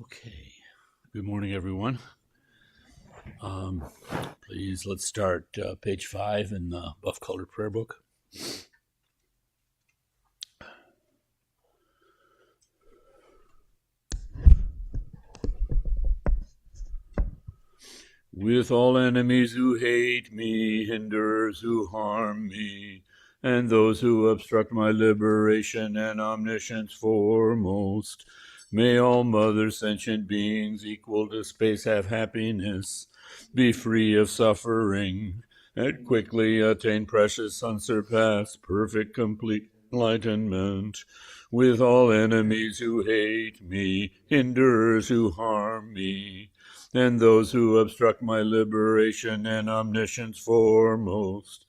Okay. Good morning, everyone. Please, let's start page 5 in the buff colored prayer book. With all enemies who hate me, hinderers who harm me, and those who obstruct my liberation and omniscience foremost, may all mother sentient beings equal to space have happiness, be free of suffering, and quickly attain precious, unsurpassed, perfect, complete enlightenment. With all enemies who hate me, hinderers who harm me, and those who obstruct my liberation and omniscience foremost.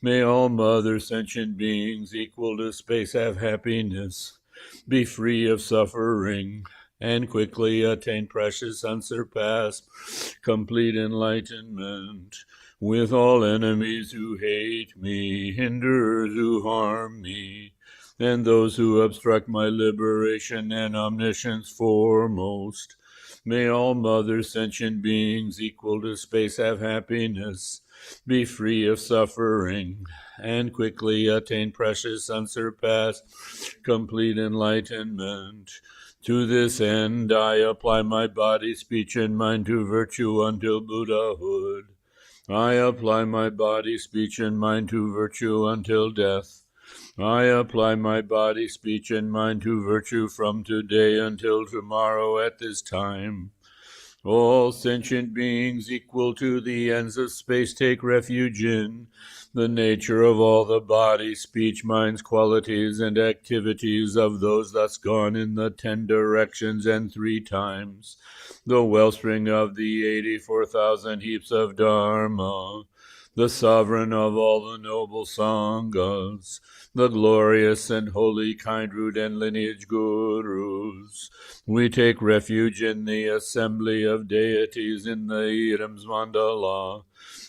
May all mother sentient beings equal to space have happiness, be free of suffering, and quickly attain precious, unsurpassed, complete enlightenment. With all enemies who hate me, hinderers who harm me, and those who obstruct my liberation and omniscience foremost. May all mother sentient beings equal to space have happiness, be free of suffering, and quickly attain precious, unsurpassed, complete enlightenment. To this end I apply my body, speech, and mind to virtue until Buddhahood. I apply my body, speech, and mind to virtue until death. I apply my body, speech, and mind to virtue from today until tomorrow at this time. All sentient beings equal to the ends of space take refuge in the nature of all the body, speech, minds, qualities, and activities of those thus gone in the 10 directions and 3 times, the wellspring of the 84,000 heaps of Dharma, the sovereign of all the noble Sanghas, the glorious and holy kind root and lineage gurus. We take refuge in the assembly of deities in the Idams Mandala.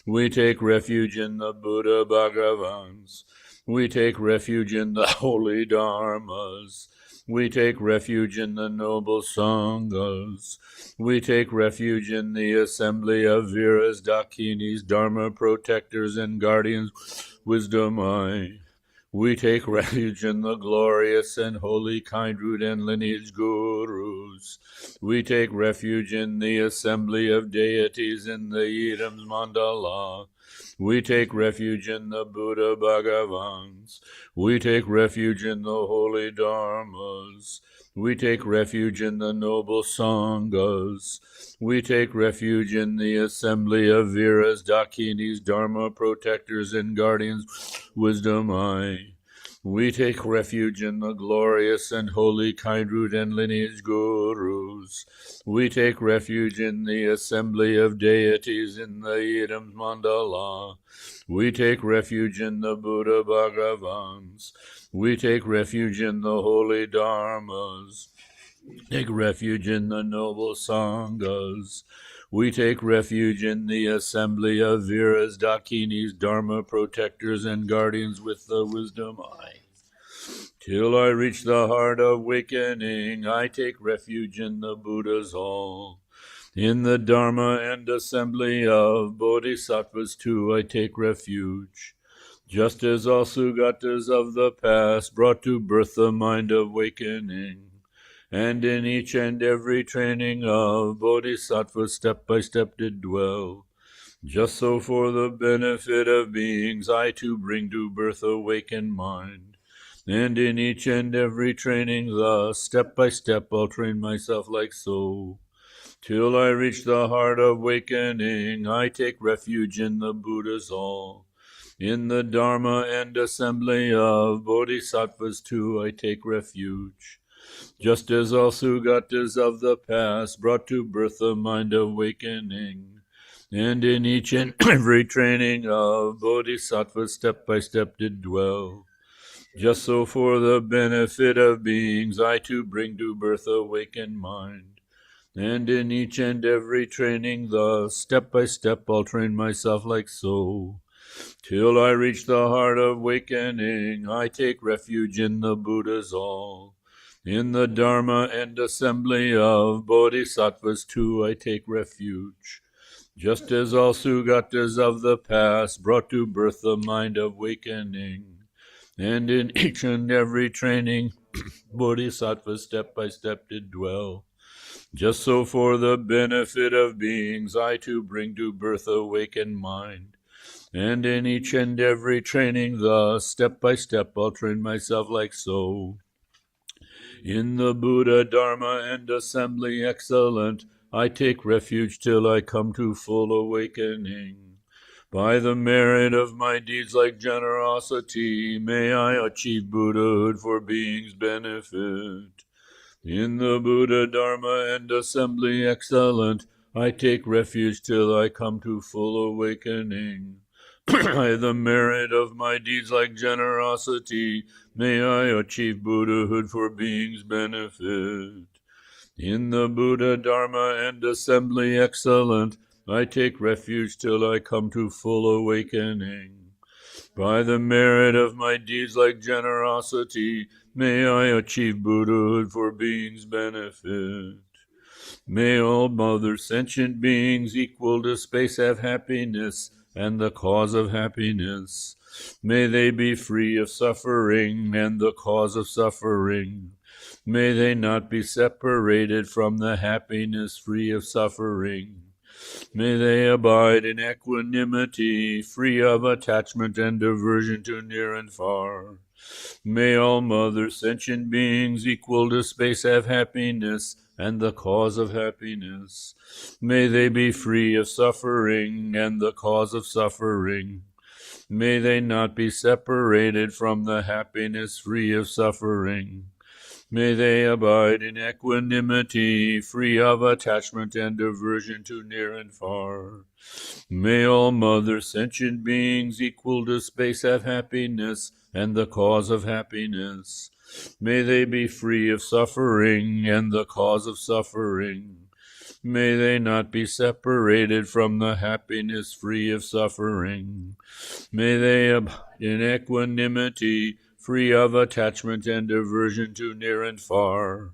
We take refuge in the Buddha Bhagavans. We take refuge in the holy Dharmas. We take refuge in the noble Sanghas. We take refuge in the assembly of Viras, Dakinis, Dharma protectors and guardians, wisdom I. We take refuge in the glorious and holy kind root and lineage gurus. We take refuge in the assembly of deities in the Idams Mandala. We take refuge in the Buddha Bhagavans. We take refuge in the holy Dharmas. We take refuge in the noble Sanghas. We take refuge in the assembly of Viras, Dakinis, Dharma protectors and guardians, wisdom I. We take refuge in the glorious and holy kind root and lineage gurus. We take refuge in the assembly of deities in the Idams Mandala. We take refuge in the Buddha Bhagavans. We take refuge in the holy Dharmas. Take refuge in the noble Sanghas. We take refuge in the assembly of Viras, Dakinis, Dharma protectors and guardians with the wisdom I. Till I reach the heart of awakening, I take refuge in the Buddha's hall. In the Dharma and assembly of Bodhisattvas too I take refuge. Just as all Sugatas of the past brought to birth the mind of awakening, and in each and every training of Bodhisattvas step by step did dwell. Just so for the benefit of beings I too bring to birth awakened mind, and in each and every training thus step by step I'll train myself like so. Till I reach the heart of awakening, I take refuge in the Buddha's hall. In the Dharma and assembly of Bodhisattvas too I take refuge. Just as all Sugatas of the past brought to birth the mind of awakening, and in each and every training of Bodhisattvas step by step did dwell. Just so for the benefit of beings I too bring to birth awakened mind, and in each and every training thus step by step I'll train myself like so. Till I reach the heart of awakening, I take refuge in the Buddha's hall. In the Dharma and assembly of Bodhisattvas too I take refuge. Just as all Sugatas of the past brought to birth the mind of awakening, and in each and every training Bodhisattvas step by step did dwell. Just so for the benefit of beings I too bring to birth awakened mind. And in each and every training thus, step by step, I'll train myself like so. In the Buddha, Dharma, and assembly excellent, I take refuge till I come to full awakening. By the merit of my deeds like generosity, may I achieve Buddhahood for beings' benefit. In the Buddha, Dharma, and assembly excellent, I take refuge till I come to full awakening. By the merit of my deeds like generosity, may I achieve Buddhahood for beings' benefit. In the Buddha, Dharma, and assembly excellent, I take refuge till I come to full awakening. By the merit of my deeds like generosity, may I achieve Buddhahood for beings' benefit. May all mother sentient beings equal to space have happiness and the cause of happiness. May they be free of suffering and the cause of suffering. May they not be separated from the happiness free of suffering. May they abide in equanimity, free of attachment and aversion to near and far. May all mother sentient beings equal to space have happiness and the cause of happiness. May they be free of suffering and the cause of suffering. May they not be separated from the happiness free of suffering. May they abide in equanimity, free of attachment and aversion to near and far. May all mother sentient beings equal to space have happiness and the cause of happiness. May they be free of suffering and the cause of suffering. May they not be separated from the happiness free of suffering. May they abide in equanimity, free of attachment and aversion to near and far.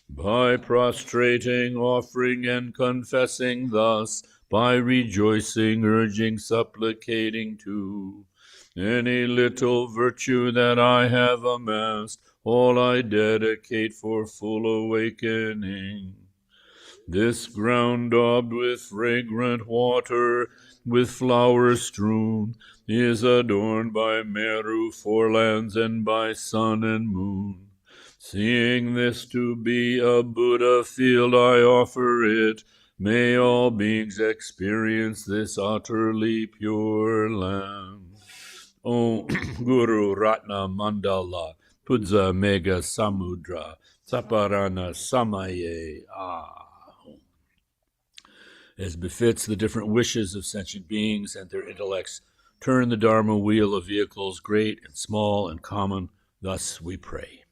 By prostrating, offering, and confessing thus, by rejoicing, urging, supplicating too, any little virtue that I have amassed, all I dedicate for full awakening. This ground daubed with fragrant water, with flowers strewn, is adorned by Meru forelands and by sun and moon. Seeing this to be a Buddha field, I offer it. May all beings experience this utterly pure land. Om Guru Ratna Mandala Pudza Mega Samudra Saparana Samaye As befits the different wishes of sentient beings and their intellects, turn the Dharma wheel of vehicles, great and small and common. Thus we pray.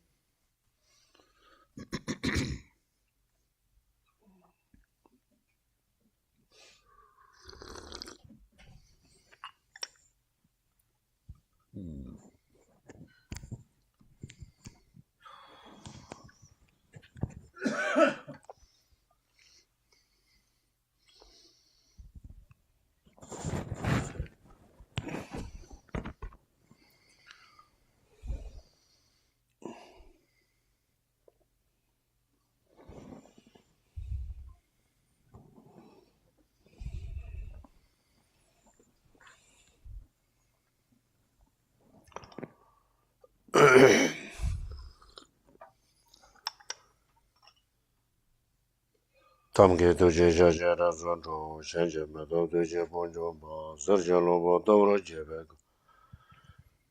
Tamke doje jaja razon to shanje medo doje bonjo ba zarja lobo dawra jebe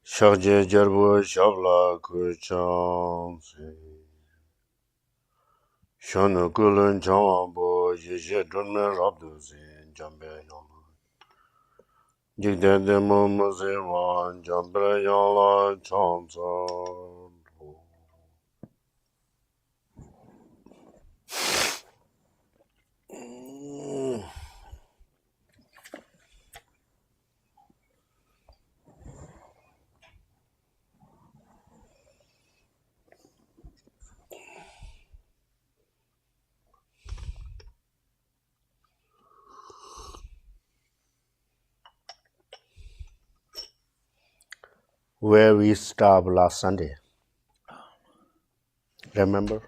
shagje jarbo shabla ku changse shana kulen changbo yeje donne rabdu zin jambe yong jigde de mo moze wan jambe yala changsa where we stopped last Sunday. Remember?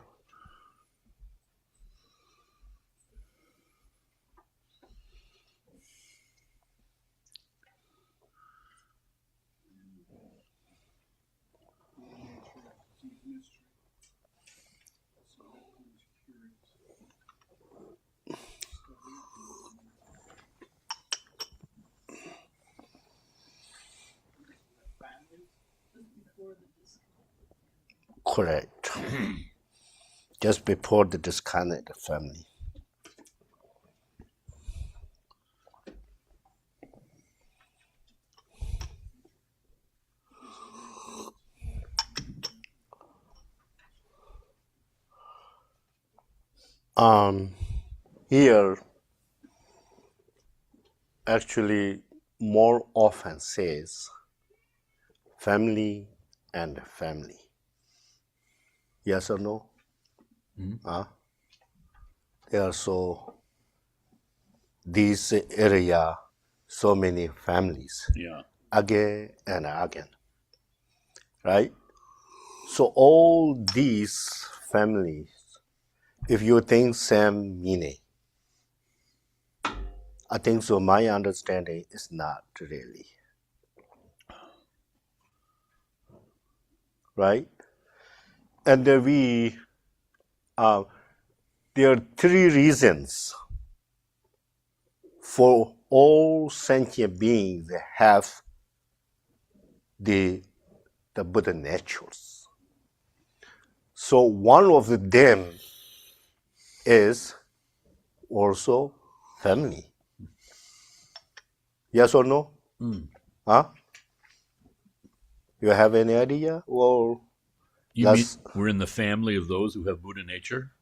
Correct. Just before the disconnected family. Here, actually, more often says family and family. Yes or no? There are this area, so many families. Yeah. Again and again. Right? So all these families, if you think same meaning, I think so my understanding is not really. Right? And there are three reasons for all sentient beings that have the Buddha natures. So one of them is also family. Yes or no? Huh? You have any idea? Well, You mean we're in the family of those who have Buddha nature?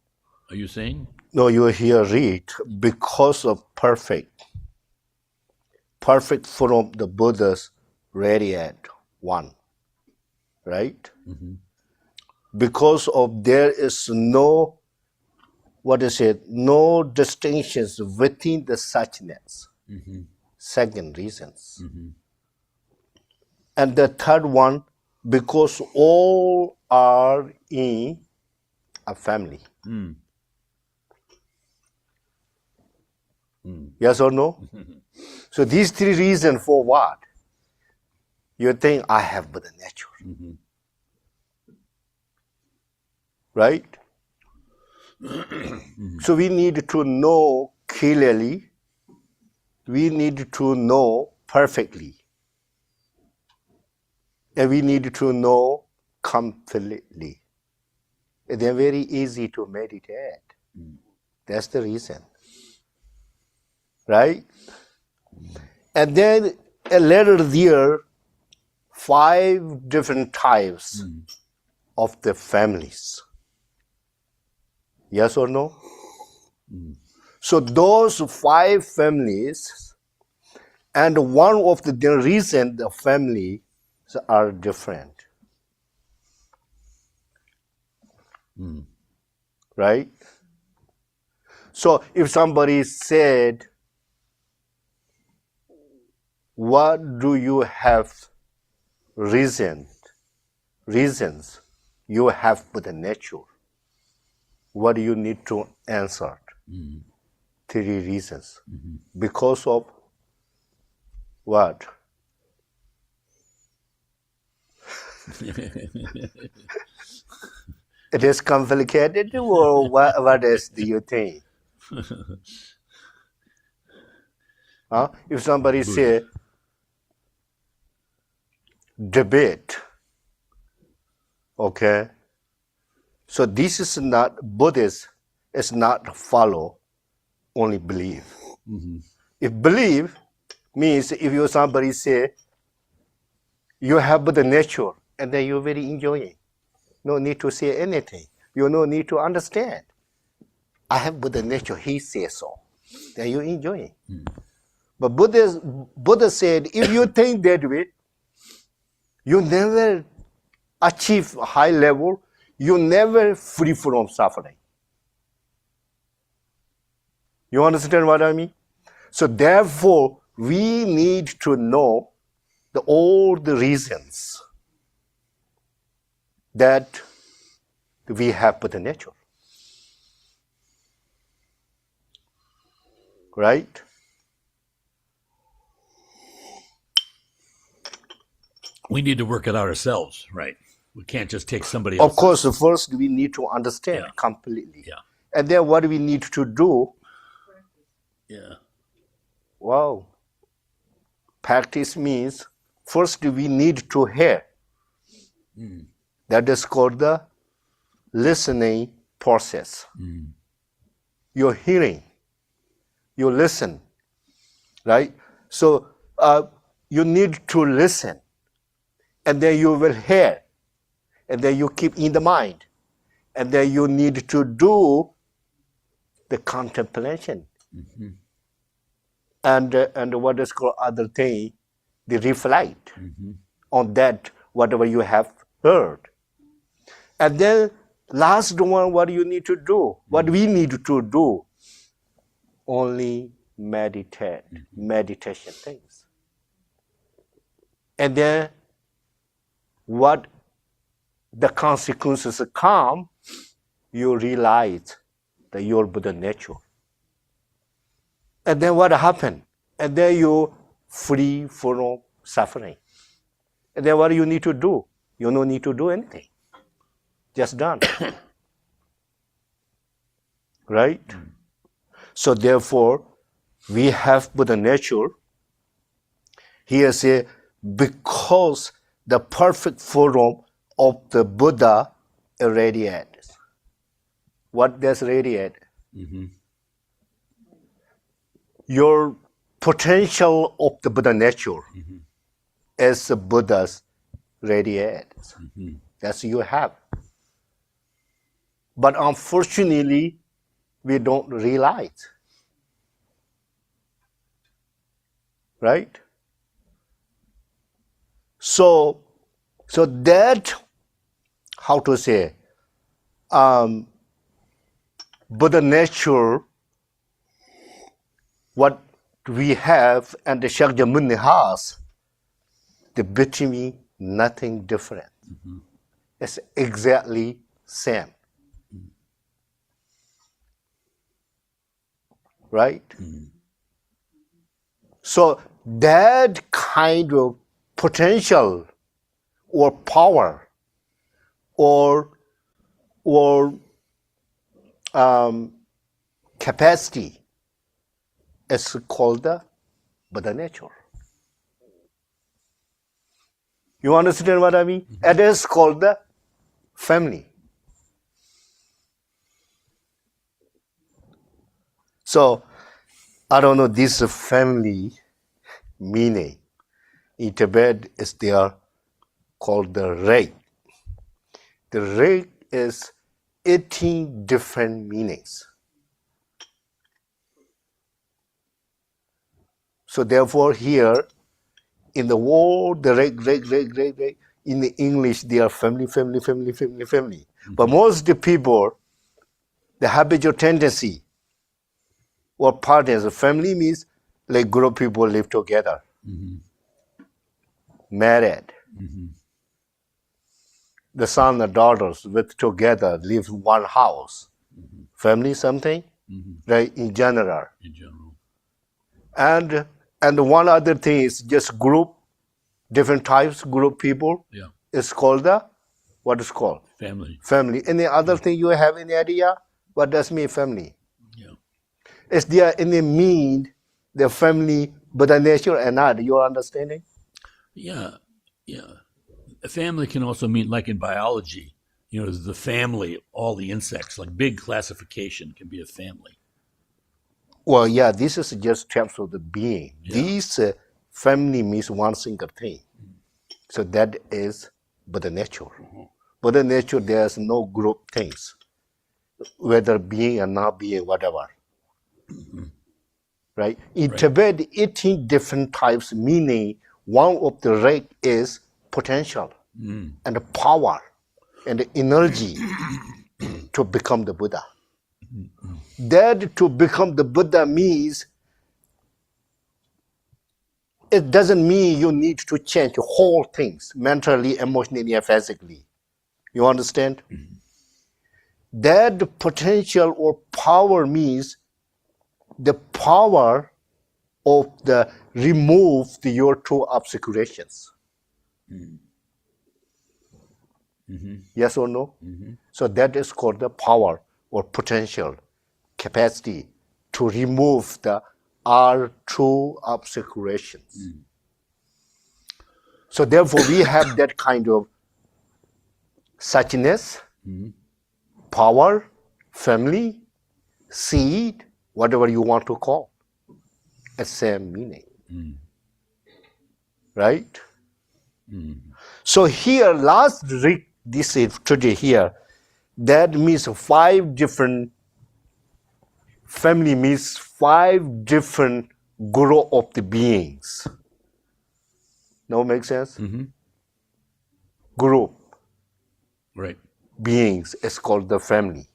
Are you saying? No, you here read because of perfect from the Buddha's radiant one, right? Because of there is no, no distinctions within the suchness. Second reasons. And the third one, because all are in a family. Yes or no? So these three reasons for what? You think I have Buddha nature. Right? So we need to know clearly, we need to know perfectly, and we need to know completely. They're very easy to meditate. That's the reason. Right? And then a letter there, 5 different types of the families. Yes or no? So those 5 families, and one of the reason the families are different. Right? So if somebody said, what do you have reasons you have Buddha nature? What do you need to answer? 3 reasons. Because of what? It is complicated, or what else do you think? If somebody say debate, okay, so this is not Buddhist, it's not follow, only believe. If believe means if somebody say you have Buddha nature, and then you're very enjoying. No need to say anything. You no need to understand. I have Buddha nature, he says so. Then you enjoy it. But Buddha said, if you think that way, you never achieve a high level, you never free from suffering. You understand what I mean? So therefore, we need to know all the reasons that we have Buddha nature. Right? We need to work it out ourselves, right? We can't just take somebody Of else's. course, first we need to understand completely. Yeah. And then what we need to do, wow, practice means first we need to hear. That is called the listening process. You're hearing, you listen, right? So you need to listen, and then you will hear, and then you keep in the mind, and then you need to do the contemplation. And what is called other thing, the reflect on that, whatever you have heard. And then last one, what you need to do, what we need to do, only meditate, meditation things. And then what the consequences come, you realize that your Buddha nature. And then what happened? And then you free from suffering. And then what you need to do? You don't need to do anything. Just done. Right? So therefore, we have Buddha nature. Here say, because the perfect form of the Buddha irradiates. What does radiate? Your potential of the Buddha nature as the Buddha's radiates. That's you have. But unfortunately, we don't realize. Right? So that, how to say, Buddha nature, what we have and the Shakyamuni has, the between nothing different. It's exactly same. Right? So that kind of potential or power or capacity is called the Buddha nature. You understand what I mean? It is called the family. So, I don't know this family meaning. In Tibet, is there called the rake. The rake is 18 different meanings. So therefore here, in the word, the rake, in the English, they are family. But most the people, the habitual tendency or partners, family means like group of people live together, married. The son and daughters with together live in one house. Family something, right? In general. And one other thing is just group, different types, group people. Yeah. It's called the, what is called? Family. Any other thing you have any idea? What does mean family? Yeah. Is there any mean the family, Buddha nature and not? Your understanding? Yeah. A family can also mean, like in biology, the family, all the insects, like big classification can be a family. Well, yeah, this is just terms of the being. Yeah. This family means one single thing. So that is Buddha nature. Buddha nature, there's no group things, whether being or not being, whatever. Right? In Tibet, 18 different types, meaning one of the rake is potential and the power and the energy to become the Buddha. That to become the Buddha means, it doesn't mean you need to change whole things, mentally, emotionally, and physically. You understand? That potential or power means the power of the remove your two obscurations. Yes or no? So that is called the power or potential capacity to remove the our two obscurations. So therefore we have that kind of suchness, power, family, seed, whatever you want to call, the same meaning. Right? So here, last read this is today here, that means 5 different family means 5 different guru of the beings. Now make sense? Group Right. beings is called the family.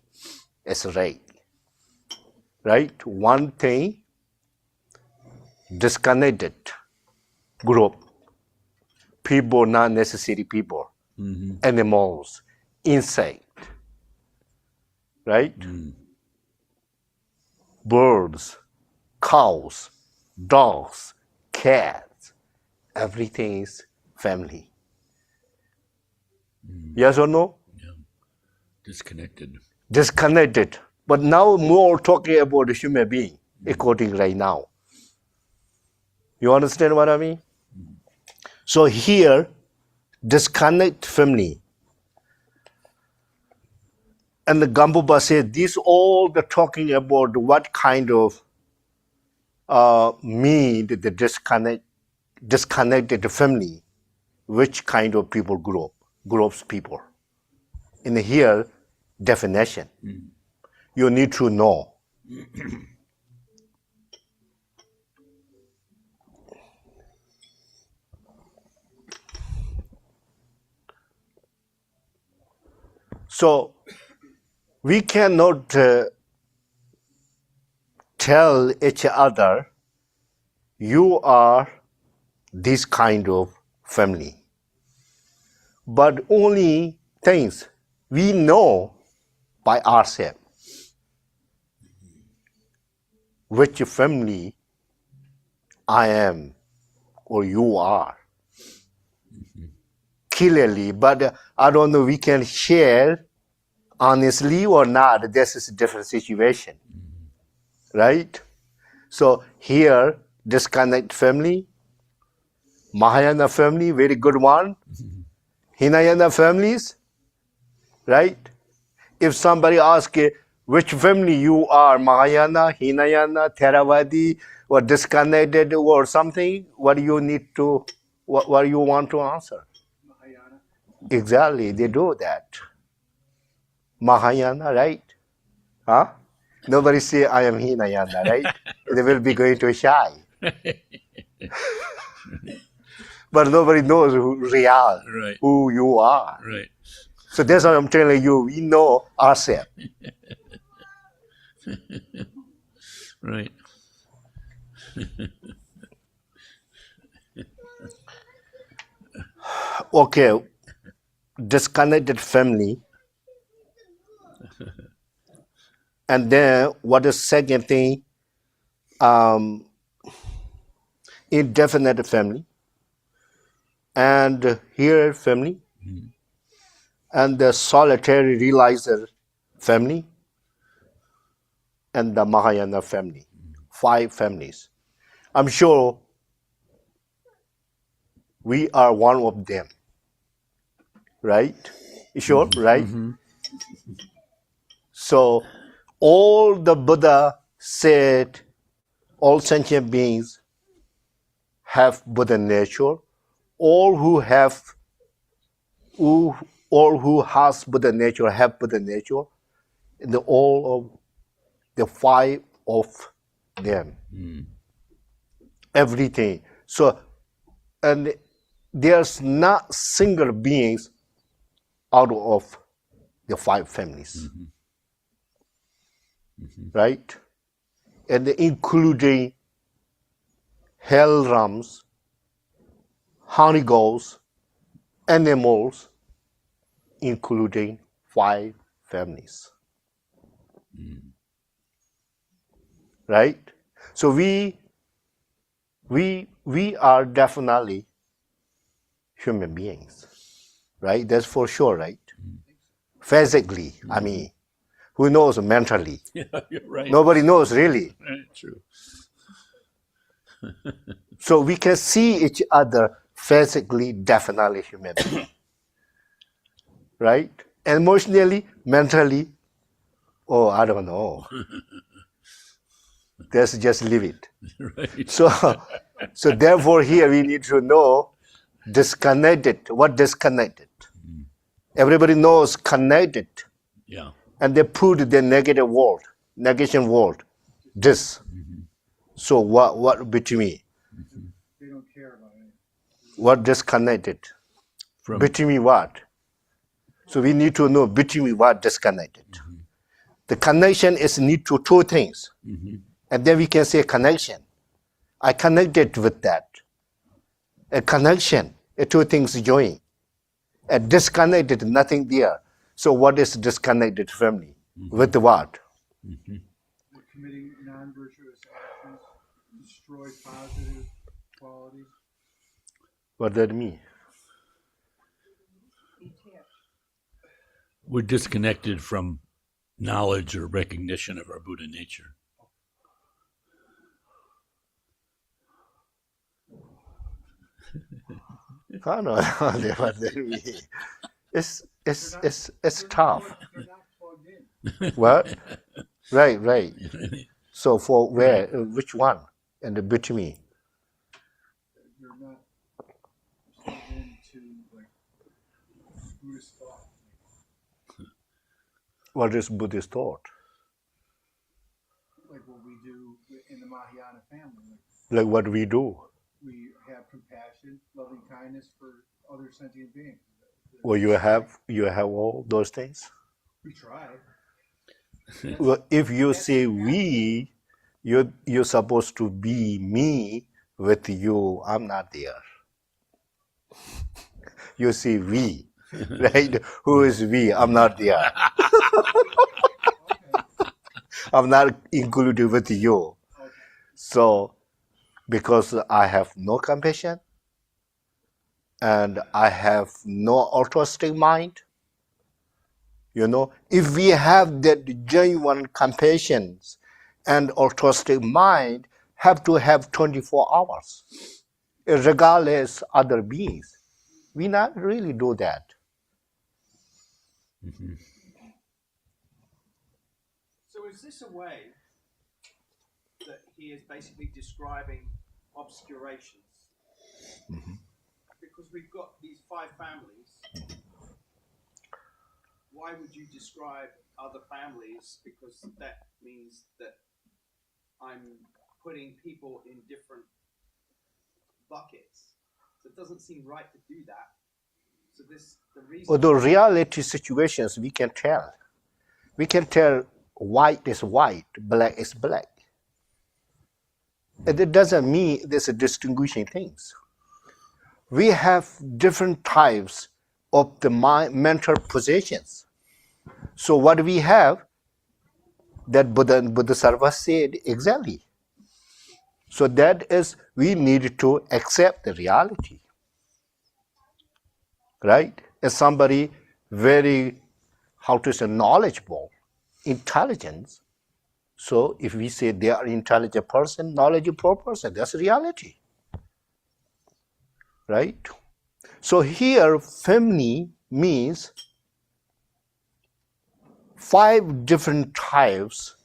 It's right. Right? One thing, disconnected group. People, not necessary people. Animals, insect. Right? Birds, cows, dogs, cats. Everything is family. Yes or no? Yeah. Disconnected. Disconnected. But now more talking about the human being, according right now. You understand what I mean? So here, disconnect family. And the Gambuba said, this all the talking about what kind of mean the disconnected family, which kind of people groups people. In here, definition. You need to know. So we cannot tell each other, you are this kind of family. But only things we know by ourselves. Which family I am or you are. Clearly, but I don't know we can share honestly or not. This is a different situation. Right? So here, disconnect family, Mahayana family, very good one. Hinayana families, right? If somebody asks which family you are, Mahayana, Hinayana, Theravadi, or disconnected or something, what do you need to, what do you want to answer? Mahayana. Exactly, they do that. Mahayana, right? Huh? Nobody say I am Hinayana, right? They will be going to shy. But nobody knows real, Right. who you are. Right. So that's what I'm telling you. We know ourselves. Right. Okay, disconnected family. And then what is second thing? Indefinite family. And here family. And the solitary realizer family. And the Mahayana family. 5 families. I'm sure we are one of them. Right? You sure? Right? So all the Buddha said, all sentient beings have Buddha nature. All who has Buddha nature have Buddha nature. And all of the 5 of them. Everything. So, and there's not single beings out of the 5 families. Right? And including hell realms, honey ghosts, animals, including 5 families. Right? So we are definitely human beings, right? That's for sure, right? Physically, I mean, who knows mentally? Yeah, you're right. Nobody knows really. True. So we can see each other physically, definitely human being, right? Emotionally, mentally, oh, I don't know. Let's just leave it. Right. So therefore here we need to know disconnected. What disconnected? Everybody knows connected. Yeah. And they put the negative word, negation word, this. So what between? They don't care about it. What disconnected? From Between what? So we need to know between what disconnected. The connection is need to 2 things. And then we can say connection. I connected with that. A connection, 2 things join. A disconnected, nothing there. So what is disconnected family? With what? They're committing non-virtuous actions, destroy positive qualities. What does that mean? we're disconnected from knowledge or recognition of our Buddha nature. I don't know what that means. It's tough. They're not plugged in. What? Right. So for where? Which one? And the between. You're not plugged into like Buddhist thought. What is Buddhist thought? Like what we do in the Mahayana family. Like what we do? We have compassion, loving kindness for other sentient beings. Well, you have all those things. We try. Well, if you say we, you're supposed to be me with you. I'm not there. You say we, right? Who is we? I'm not there. I'm not included with you. So, because I have no compassion and I have no altruistic mind, if we have that genuine compassion and altruistic mind, have to have 24 hours, regardless other beings. We not really do that. So is this a way that he is basically describing obscurations? Because we've got these 5 families. Why would you describe other families? Because that means that I'm putting people in different buckets. So it doesn't seem right to do that. So the reason. Although reality situations, we can tell. We can tell white is white, black is black. And it doesn't mean there's a distinguishing things. We have different types of the mental positions. So what we have, that Bodhisattva said exactly. So that is, we need to accept the reality. Right? As somebody very, knowledgeable, intelligence. So if we say they are intelligent person, knowledgeable person, that's reality. Right? So here, family means 5 different types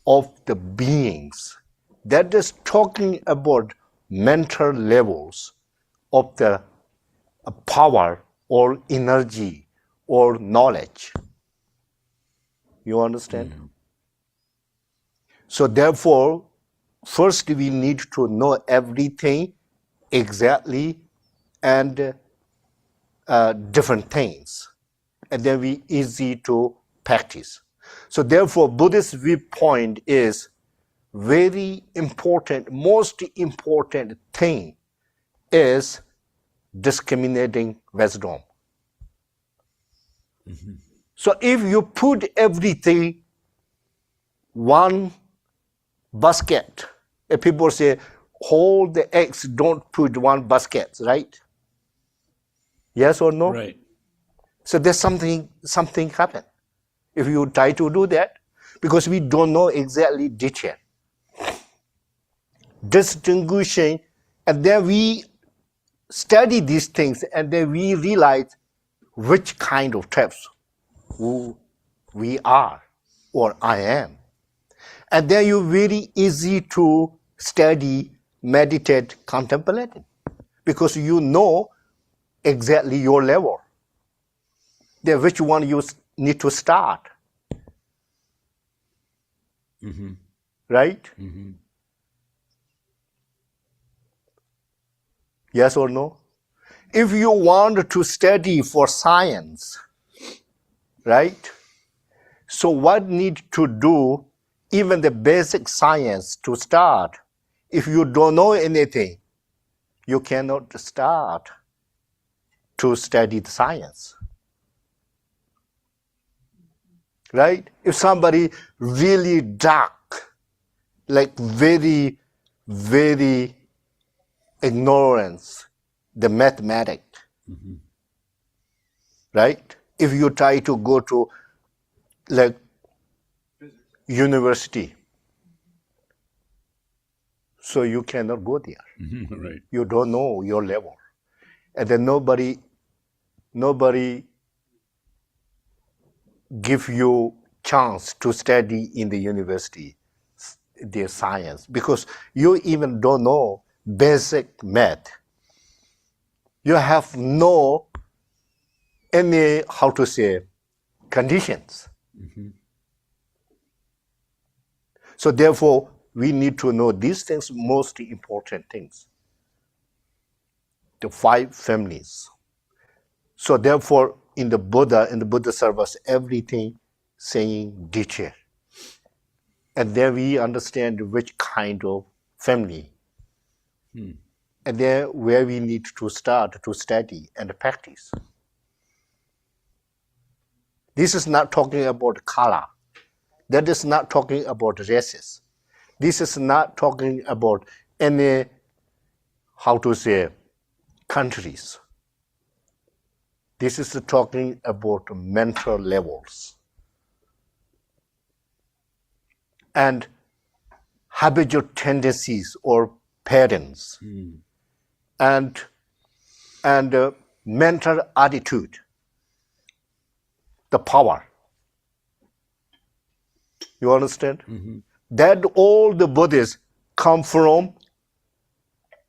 of the beings. That is talking about mental levels of the power or energy or knowledge. You understand? So therefore, first we need to know everything exactly and different things. And then we easy to practice. So therefore, Buddhist viewpoint is very important, most important thing is discriminating wisdom. So if you put everything one basket, if people say hold the eggs, don't put one basket, right? Yes or no? Right. So there's something happen if you try to do that, because we don't know exactly detail. Distinguishing, and then we study these things, and then we realize which kind of types who we are or I am. And then you very easy to study, meditate, contemplate it, because you know exactly your level. Then which one you need to start. Right? Yes or no? If you want to study for science, right? So what need to do, even the basic science to start? If you don't know anything, you cannot start to study the science. Right? If somebody really dark, like very, very ignorance, the mathematics, right? If you try to go to like university, so you cannot go there. Right. You don't know your level. And then nobody give you chance to study in the university, the science, because you even don't know basic math. You have no any, how to say, conditions. So therefore, we need to know these things, most important things. The 5 families. So therefore, in the Buddha service, everything saying detail. And then we understand which kind of family. And then where we need to start to study and practice. This is not talking about color. That is not talking about races. This is not talking about any, how to say, countries. This is talking about mental levels and habitual tendencies or patterns and mental attitude, the power. You understand? That all the Buddhists come from,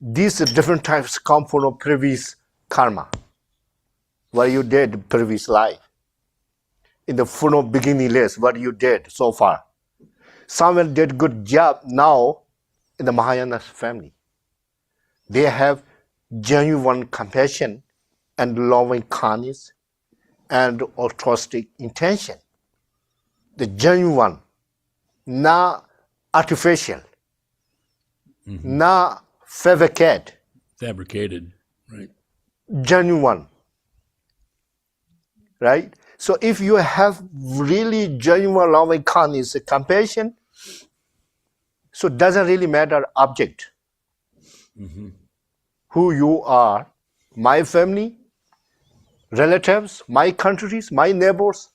these different types come from previous karma, what you did previous life. In the from beginning list, what you did so far. Someone did good job now in the Mahayana family. They have genuine compassion and loving kindness and altruistic intention. The genuine, not artificial, not fabricated, Fabricated. Right. genuine. Right? So if you have really genuine loving kindness, compassion, so it doesn't really matter object. Who you are, my family, relatives, my countries, my neighbors,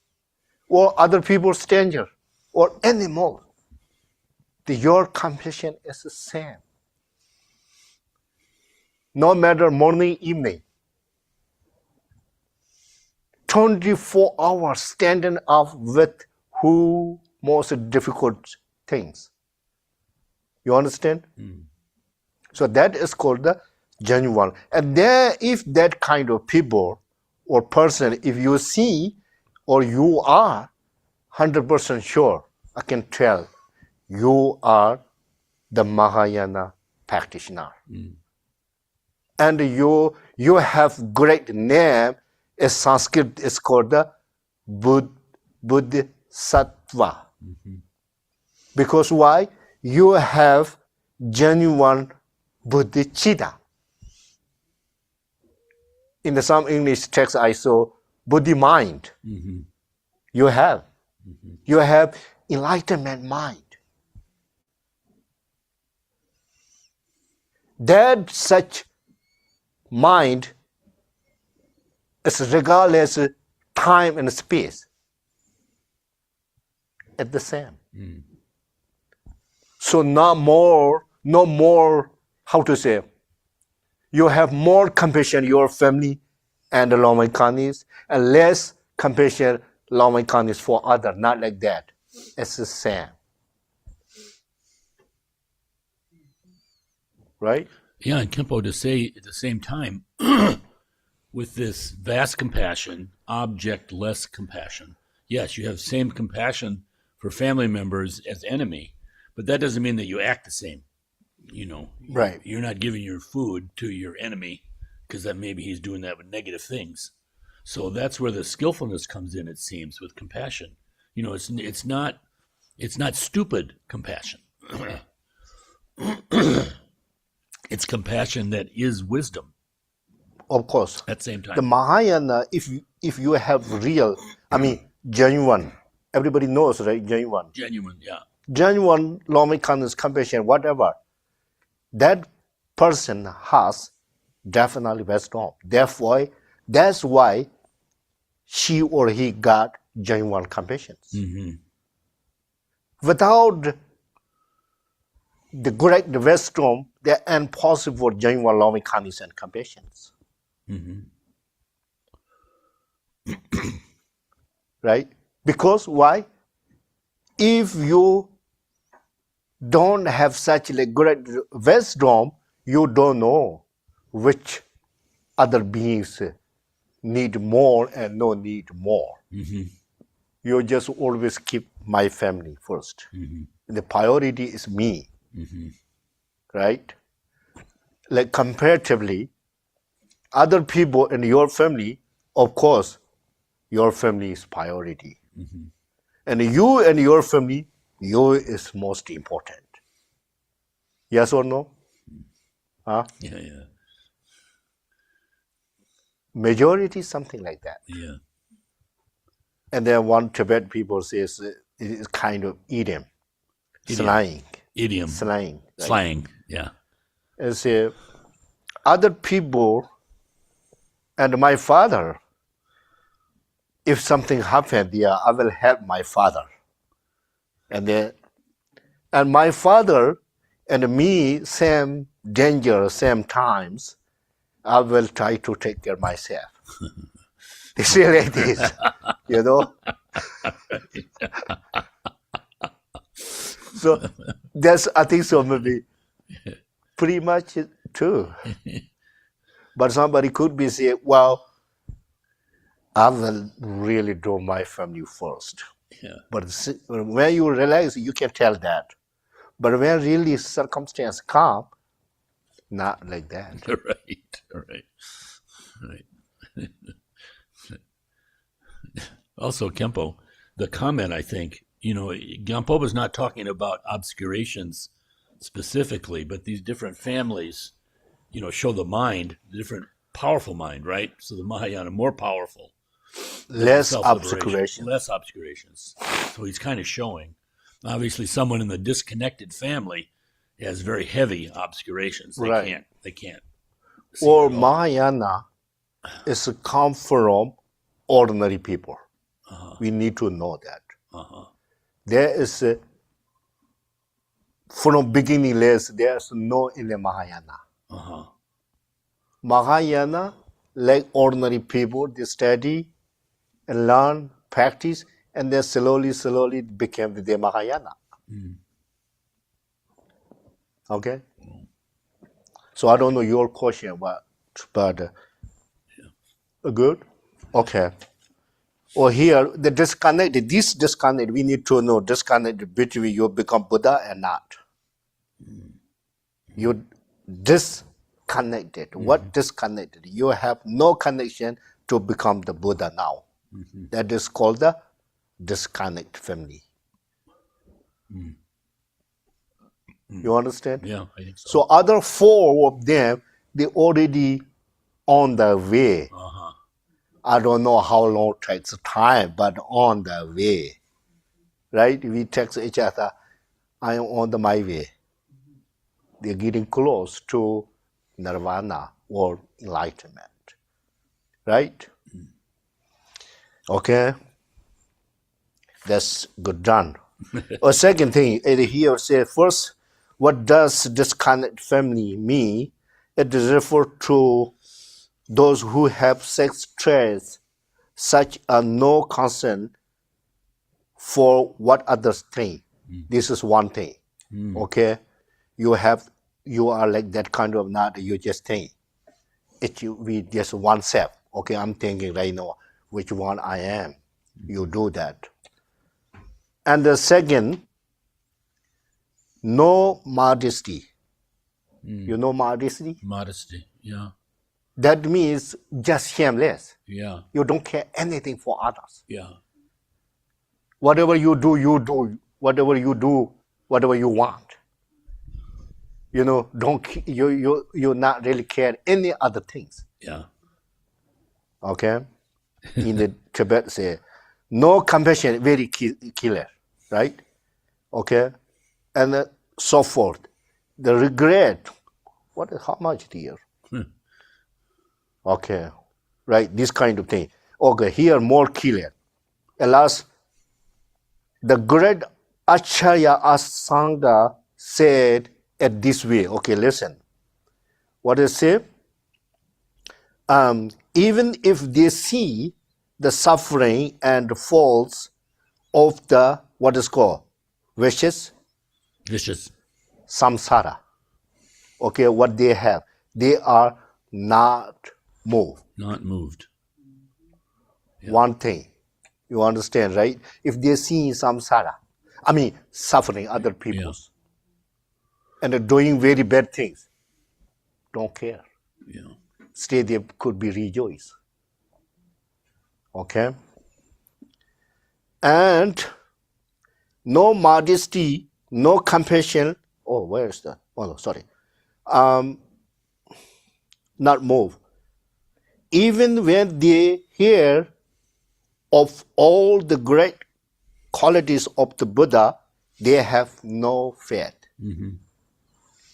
or other people's stranger, or any more. Your compassion is the same. No matter morning, evening. 24 hours standing up with who most difficult things. You understand? So that is called the genuine. And then if that kind of people or person, if you see or you are 100% sure, I can tell you are the Mahayana practitioner. And you have great name. In Sanskrit is called the Bodhisattva. Because why? You have genuine bodhicitta. In some English text I saw buddhi mind. Mm-hmm. You have. Mm-hmm. You have enlightenment mind. That such mind is regardless time and space at the same. Mm. So no more, how to say, you have more compassion your family and the loving kindness, and less compassion, loving kindness for others. Not like that. It's the same. Right? Yeah, and Khenpo, to say at the same time, with this vast compassion, object-less compassion. Yes, you have same compassion for family members as enemy, but that doesn't mean that you act the same. You know, Right. You're not giving your food to your enemy because that maybe he's doing that with negative things. So that's where the skillfulness comes in. It seems with compassion. You know, it's not stupid compassion. It's compassion that is wisdom Of course. at the same time. The Mahayana, if you have real, genuine, everybody knows, right? Genuine. Genuine, yeah. Genuine loving kindness, compassion, whatever, that person has definitely wisdom. Therefore, that's why she or he got genuine compassion. Mm-hmm. Without the correct wisdom, they're impossible genuine loving kindness and compassion. Mm-hmm. Right? Because why? If you don't have such like great wisdom, you don't know which other beings need more and no need more. Mm-hmm. You just always keep my family first. Mm-hmm. The priority is me, Mm-hmm. right? Like comparatively, other people in your family, of course, your family is priority. Mm-hmm. And you and your family, you is most important. Yes or no? Huh? Yeah, yeah, Majority, something like that. yeah. And then one Tibet people says it is kind of idiom, slang. Idiom. Slang. Right? Slang, yeah. And say, other people and my father, if something happened, yeah, I will help my father. And my father and me, same danger, same times, I will try to take care myself. They say like this, you know. So that's, I think so, maybe pretty much true. But somebody could be say, well, I will really do my family first. Yeah. But when you realize, you can tell that. But when really circumstance come, not like that. Right. Also, Khenpo, the comment, I think, Gampo was not talking about obscurations specifically, but these different families, show the mind, the different powerful mind, right? So the Mahayana more powerful. Less Self-liberation, obscuration. less obscurations. So he's kind of showing. Obviously, someone in the disconnected family has very heavy obscurations. They Right. can't. Or Mahayana is come from ordinary people. Uh-huh. We need to know that. Uh-huh. There is, from beginningless, there is no in the Mahayana. Uh-huh. Mahayana, like ordinary people, they study and learn, practice, and then slowly became the Mahayana. Mm. Okay? So I don't know your question, but good? Okay. Or here, this disconnect, we need to know disconnect between you become Buddha and not. You disconnected. Mm-hmm. What disconnected? You have no connection to become the Buddha now. Mm-hmm. That is called the disconnect family. Mm. You understand? Yeah, I think so. So other four of them, they already on the way. Uh-huh. I don't know how long it takes time, but on the way, right? We text each other, I am on my way. They're getting close to nirvana or enlightenment, right? Okay, that's good done. A second thing, it here says first, what does disconnect family mean? It is referred to those who have sex traits such as no concern for what others think. This is one thing. Okay, you are like that kind of not you just think. We just one self. Okay, I'm thinking right now which one I am. You do that. And the second, no modesty. You know modesty? Modesty. Yeah. That means just shameless. Yeah. You don't care anything for others. Yeah. Whatever you do, you do. Whatever you do, whatever you want. You know, you not really care any other things. Yeah. Okay? In the Tibet say, no compassion, very killer, right? Okay? And so forth. The regret, how much dear? Okay, right, this kind of thing. Okay, here more clear. Alas, the great Acharya Asanga said it this way. Okay, listen. What it say? Even if they see the suffering and the faults of the what is called vicious samsara. Okay, what they have, they are not moved. Not moved. One thing, you understand, right? If they see samsara, suffering other people's, and are doing very bad things, don't care. Yeah. Stay there, could be rejoice. Okay? And no modesty, no compassion. Oh, where's that? Oh, no, sorry. Not move. Even when they hear of all the great qualities of the Buddha, they have no faith.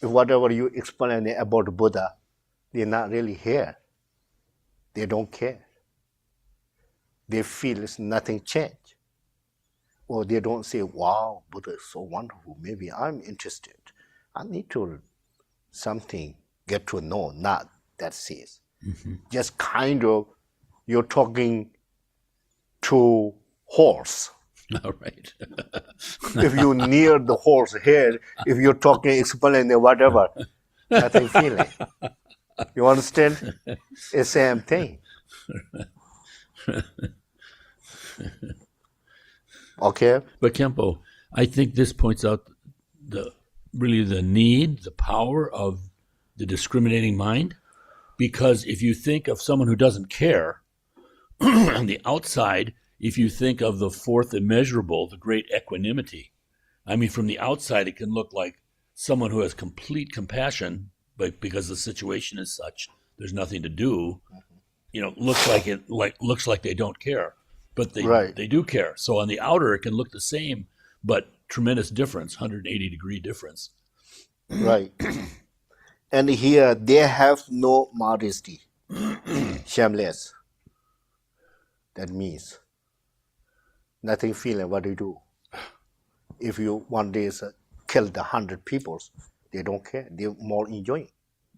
If whatever you explain about Buddha, they're not really here. They don't care. They feel it's nothing changed. Or they don't say, wow, Buddha is so wonderful. Maybe I'm interested. I need to something get to know, not that says. Just kind of, you're talking to horse. All right. If you near the horse head, if you're talking, explaining whatever, nothing feeling. You understand? It's the same thing. Okay? But Khenpo, I think this points out the need, the power of the discriminating mind. Because if you think of someone who doesn't care, on the outside, if you think of the fourth immeasurable, the great equanimity, from the outside, it can look like someone who has complete compassion, but because the situation is such, there's nothing to do. Looks like they don't care, but they do care. So on the outer, it can look the same, but tremendous difference, 180-degree difference. Right. And here, they have no modesty. Shameless. That means nothing feeling what you do. If you one day kill 100 people, they don't care. They're more enjoying.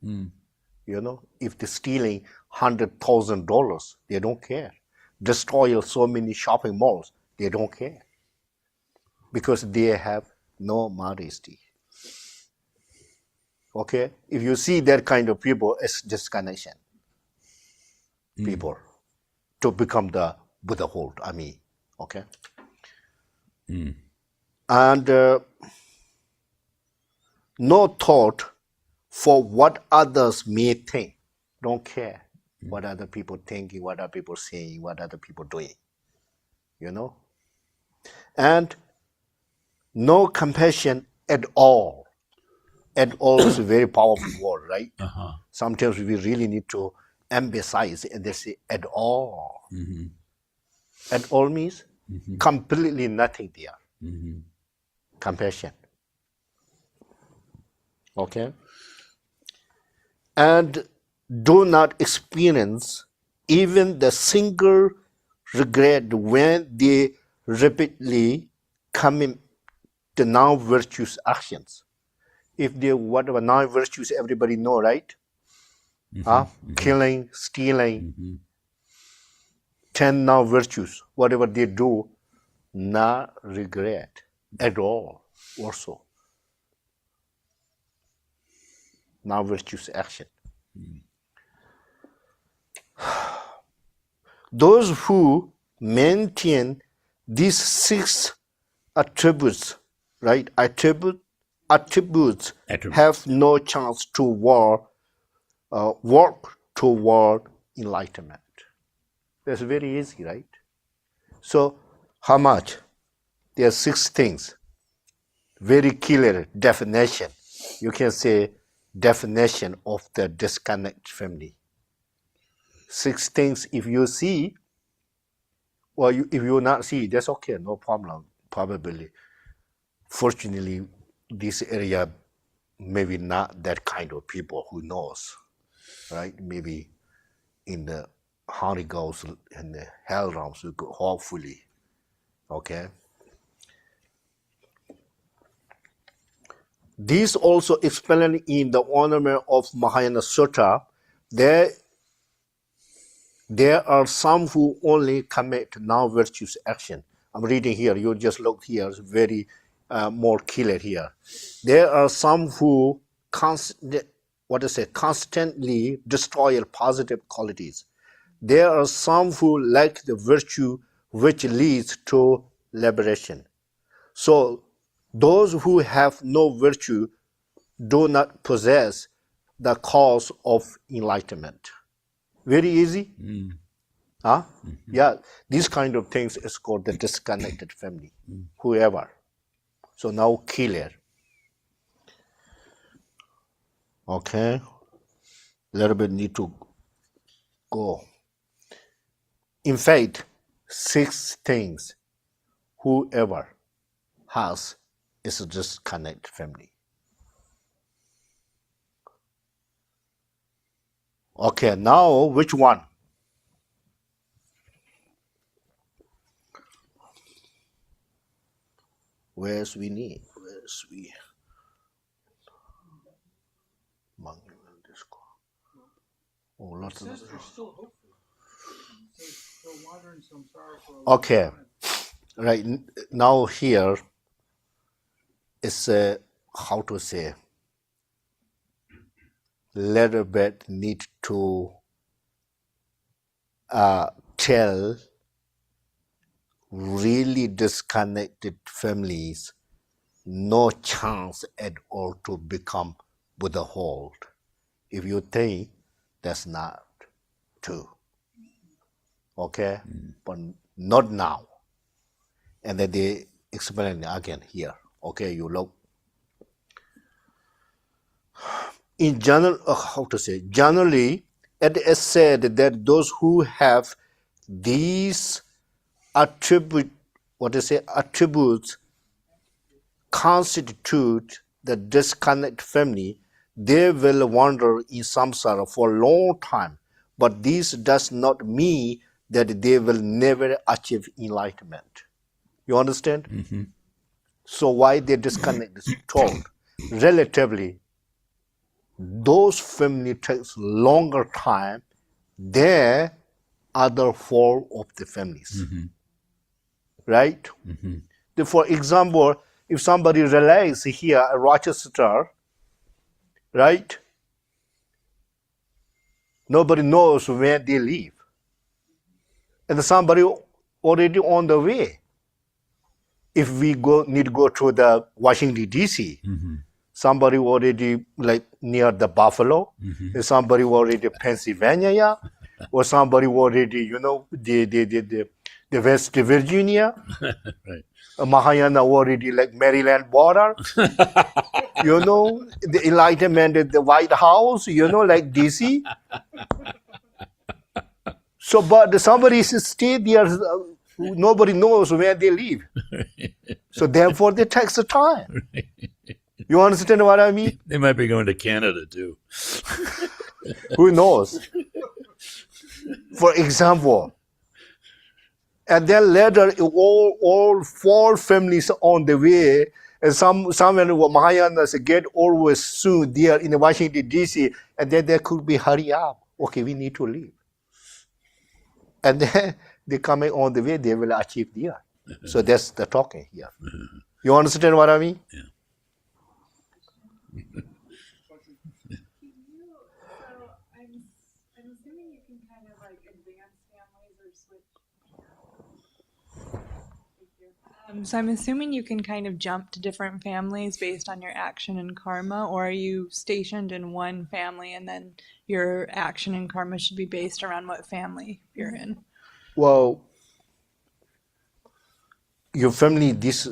If they're stealing $100,000, they don't care. Destroy so many shopping malls, they don't care. Because they have no modesty. Okay? If you see that kind of people, it's disconnection. People. To become the Buddhahood, okay? And no thought for what others may think. Don't care what other people thinking, what other people saying, what other people doing. And no compassion at all. At all is a very powerful word, right? Sometimes we really need to emphasize and they say at all. Mm-hmm. At all means Mm-hmm. completely nothing there. Mm-hmm. Compassion. Okay? And do not experience even the single regret when they repeatedly commit the non-virtuous actions. If they whatever non-virtuous everybody know, right? Killing, stealing, Mm-hmm. 10 non-virtues, whatever they do, not regret at all also. Non-virtuous action. Those who maintain these 6 attributes, right? Attributes have no chance to work toward enlightenment. That's very easy, right? So, how much? There are 6 things. Very clear definition. You can say definition of the disconnected family. 6 things. If you see, or if you not see, that's okay, no problem. Probably, fortunately, this area maybe not that kind of people who knows, right? Maybe in the Holy Ghost and the hell realms, hopefully, okay. This also explained in the Ornament of Mahayana Sutta. There are some who only commit non-virtuous action. I'm reading here. You just look here. It's very more clear here. There are some who constantly destroy positive qualities. There are some who lack the virtue which leads to liberation. So those who have no virtue do not possess the cause of enlightenment. Very easy? Huh? Yeah, these kind of things is called the disconnected family, whoever. So now clear. Okay. Little bit need to go. In fact, 6 things whoever has is a disconnected family. Okay, now which one? Where's we need? Where's we? Oh, lots of. There's still hope for them. It says they'll wander in samsara for a long Okay, time. right now here is how to say. Little bit need to tell really disconnected families no chance at all to become Buddha-hold. If you think that's not true, okay, but not now. And then they explain again here. Okay, you look. In general, generally, it is said that those who have these attributes constitute the disconnected family. They will wander in samsara for a long time, but this does not mean that they will never achieve enlightenment. You understand? Mm-hmm. So why they disconnect is told. Relatively, those family takes longer time than other 4 of the families. Right? For example, if somebody relays here at Rochester, right? Nobody knows where they live. And somebody already on the way. If we need to go to the Washington, D.C., somebody already like near the Buffalo, and somebody already Pennsylvania, or somebody already, the West Virginia, Right. Mahayana already like Maryland border, the Enlightenment at the White House, like DC. So, but somebody stay there, nobody knows where they live. So therefore, they takes the time. You understand what I mean? They might be going to Canada too. Who knows? For example, and then later, all four families on the way, and somewhere Mahayanas get always soon there in Washington D.C. and then they could be hurry up. Okay, we need to leave. And then they coming on the way, they will achieve there. So that's the talking here. You understand what I mean? Yeah. I'm assuming you can kind of like advance families or switch. So I'm assuming you can kind of jump to different families based on your action and karma, or are you stationed in one family and then your action and karma should be based around what family you're in? Well, your family, this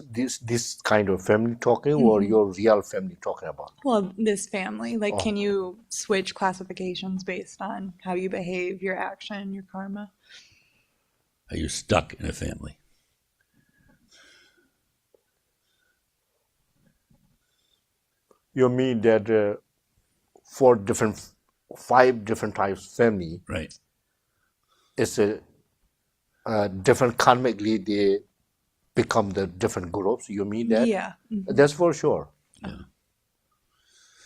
kind of family talking, or your real family talking about? Well, this family, like, can you switch classifications based on how you behave, your action, your karma? Are you stuck in a family? You mean that five different types of family, Right. it's a different karmically they become the different groups. You mean that? Yeah. That's for sure. Yeah.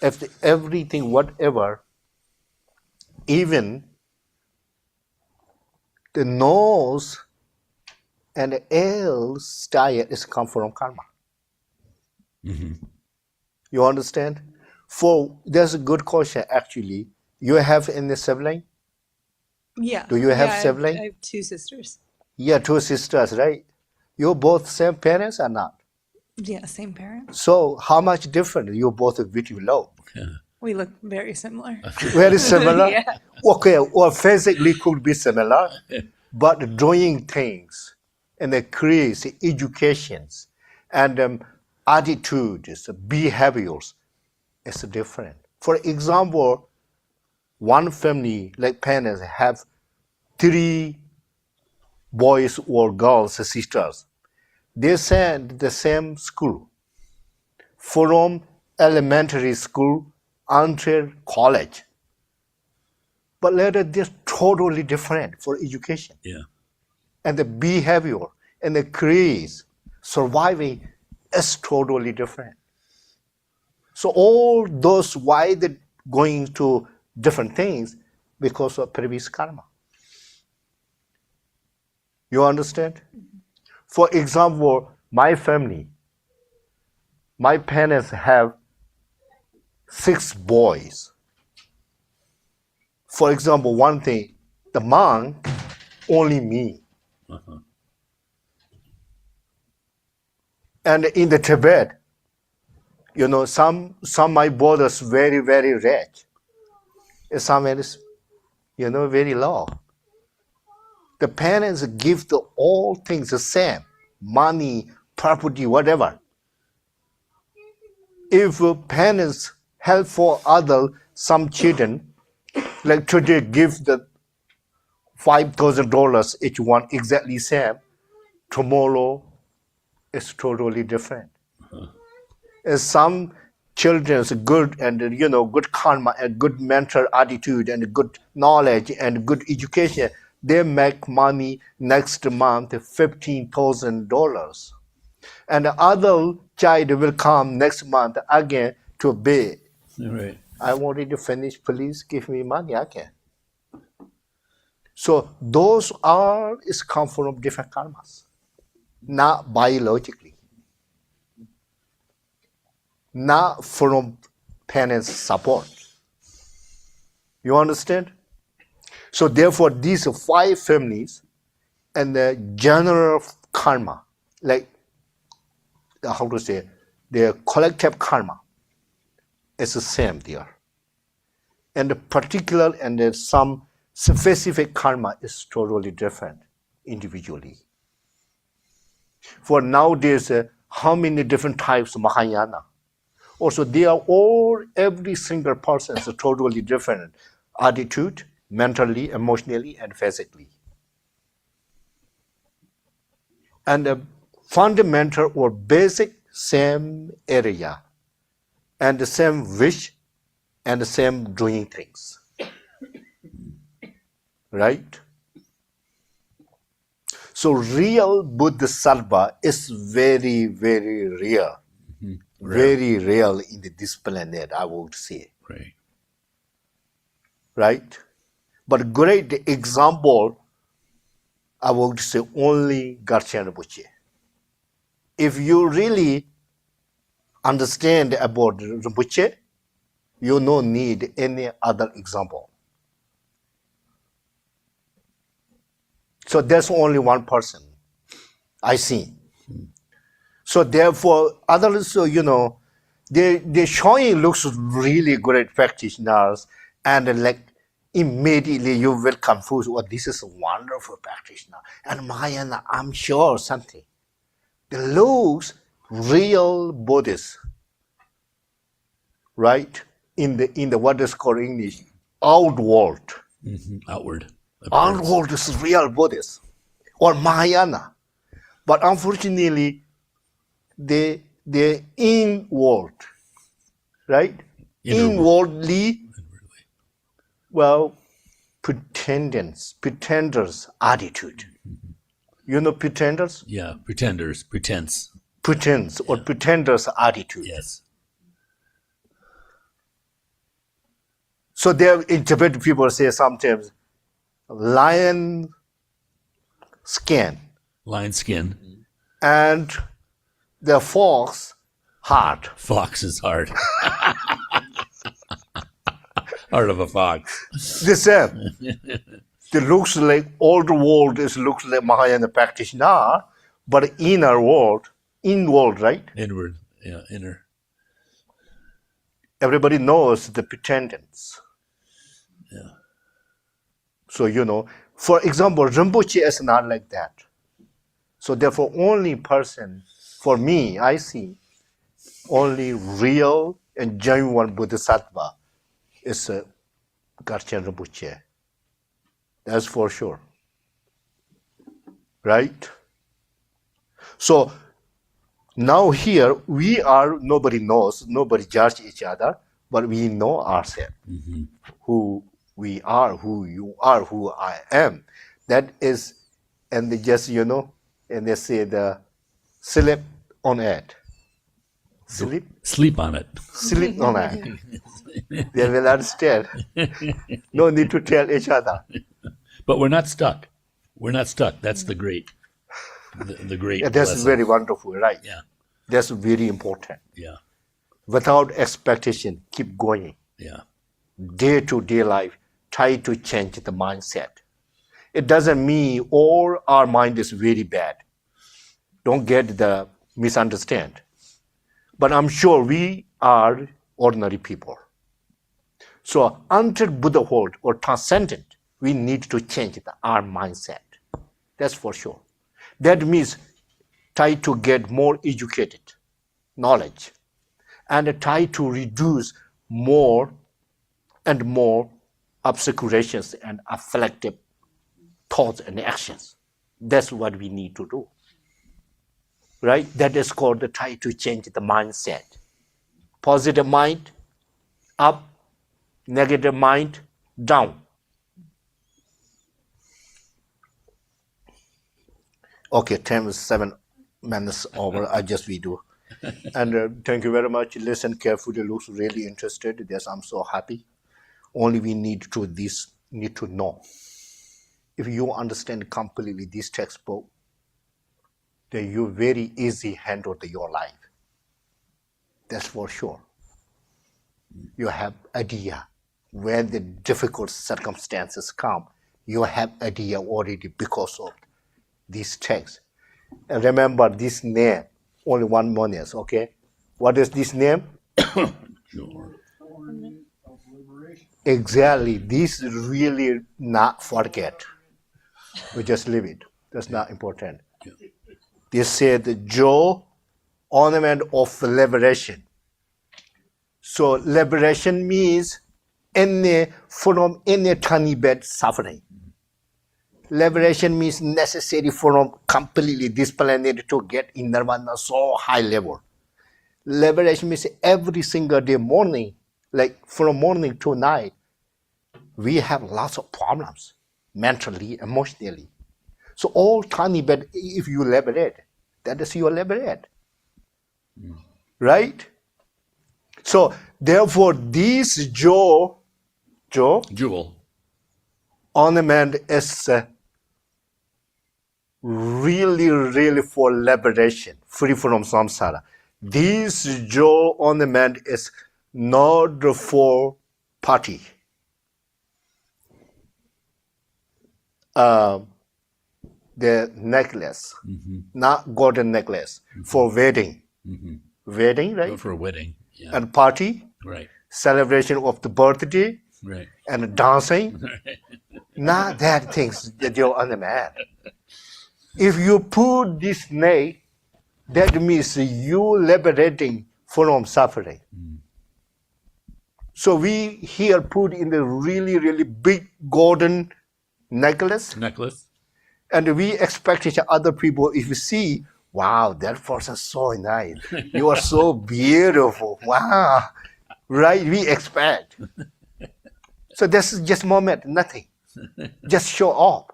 If everything, whatever, even the nose and the L style is come from karma. You understand? That's a good question actually. You have any sibling? Yeah. Do you have I sibling? have two sisters. Yeah, two sisters, right? You both same parents or not? Yeah, same parents. So how much different? You both a bit low. We look very similar. Very similar. Yeah. Okay, or physically could be similar, but doing things and the creates educations and attitudes, behaviors is different. For example, one family like parents have 3 boys or girls, sisters. They send the same school from elementary school until college. But later they're totally different for education. Yeah. And the behavior and the craze, surviving is totally different. So all those why they going to different things because of previous karma. You understand? For example, my family, my parents have 6 boys. For example, one thing, the mom, only me. And in the Tibet, some my brothers very, very rich. And some is, very low. The parents give the all things the same, money, property, whatever. If parents help for some children, like today give the $5,000 each one exactly same, tomorrow it's totally different. And some children's good and good karma and good mental attitude and good knowledge and good education, they make money next month $15,000. And the other child will come next month again to beg. All right. I wanted to finish, please give me money again. So those is come from different karmas, not biologically, not from parents' support. You understand? So therefore, these 5 families and the general karma, like how to say, the collective karma is the same there. And the particular and some specific karma is totally different individually. For nowadays, how many different types of Mahayana? Also, they are every single person is totally different attitude, mentally, emotionally, and physically. and a fundamental or basic same area and the same wish and the same doing things. Right? So real Bodhisattva is very, very real. Very real in this planet, I would say. Right. Right? But great example, I would say only Garchen Rinpoche. If you really understand about Rinpoche, you don't need any other example. So there's only one person I see. So therefore, others, they showing looks really great practitioners, and like immediately you will confuse, oh, this is a wonderful practitioner. And Mahayana, I'm sure something. The looks real Buddhist, right? In the what is called in English, outward. Outward. Outward is real Buddhist or Mahayana. But unfortunately, they inward, right? Inwardly, well, pretenders attitude. You know pretenders? Yeah, pretenders, pretense. Pretense or pretenders attitude. Yes. So they interpret, people say sometimes lion skin Lion skin. and the fox heart. Fox is hard. Heart of a fox. The same. It looks like old world looks like Mahayana practitioner, but inner world, right? Inward. Yeah, inner. Everybody knows the pretenders. Yeah. So, for example, Rinpoche is not like that. So therefore, only person, for me, I see, only real and genuine Bodhisattva is Garchen Rinpoche. That's for sure. Right? So now here, nobody knows, nobody judge each other, but we know ourselves. Who we are, who you are, who I am. That is, and they just, and they say the sleep on it. Sleep on it. Sleep on it. They will understand. No need to tell each other. But we're not stuck. We're not stuck. That's the great. The great. Yeah, that's lesson. very wonderful, right? Yeah. That's very important. Yeah. Without expectation, keep going. Yeah. Day-to-day life, try to change the mindset. It doesn't mean all our mind is very bad. Don't get the misunderstand. But I'm sure we are ordinary people. So until Buddhahood or transcendent, we need to change our mindset. That's for sure. That means try to get more educated knowledge and try to reduce more and more obscurations and afflictive thoughts and actions. That's what we need to do. Right? That is called the try to change the mindset. Positive mind, up. Negative mind, down. Okay, 7 minutes over. I just redo. And thank you very much. Listen carefully. Looks really interested. Yes, I'm so happy. Only we need to know. If you understand completely this textbook, then you very easy handle your life. That's for sure. You have idea. When the difficult circumstances come, you have idea already because of this text. And remember this name, only 1 minute, okay? What is this name? Sure. Ornament of liberation. Exactly. This really not forget. We just leave it. That's not important. They said Joe, ornament of liberation. So liberation means from any tiny bad suffering. Liberation means necessary from completely this planet to get in nirvana so high level. Liberation means every single day morning, like from morning to night, we have lots of problems mentally, emotionally. So all tiny bit, if you liberate, that is your liberate. Right? So therefore this jewel ornament is really for liberation, free from samsara. This jewel ornament is not for party. The necklace, not golden necklace, for wedding. Wedding, right? For a wedding. Yeah. And party, Right. celebration of the birthday, Right. and dancing. Not that things that you're on the man. If you put this name, that means you liberating from suffering. So we here put in the really big golden necklace, and we expect other people, if you see, wow, that person is so nice. You are so beautiful. Wow. Right? We expect. So this is just moment, nothing. Just show up.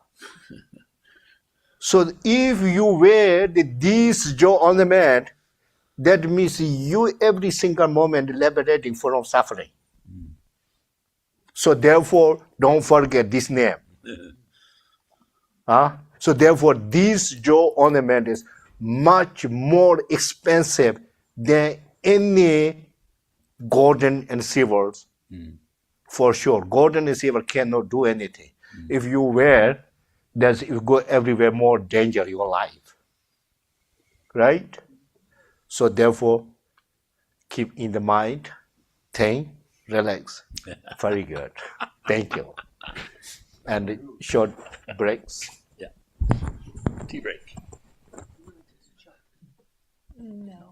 So if you wear this jaw ornament, that means you every single moment liberating from suffering. So therefore, don't forget this name. So therefore, this jaw ornament is much more expensive than any golden and silvers. For sure, golden and silver cannot do anything. If you wear, then you go everywhere, more danger your life. Right? So therefore, keep in the mind, think, relax. Very good. Thank you. And short breaks. Yeah. Tea break. No.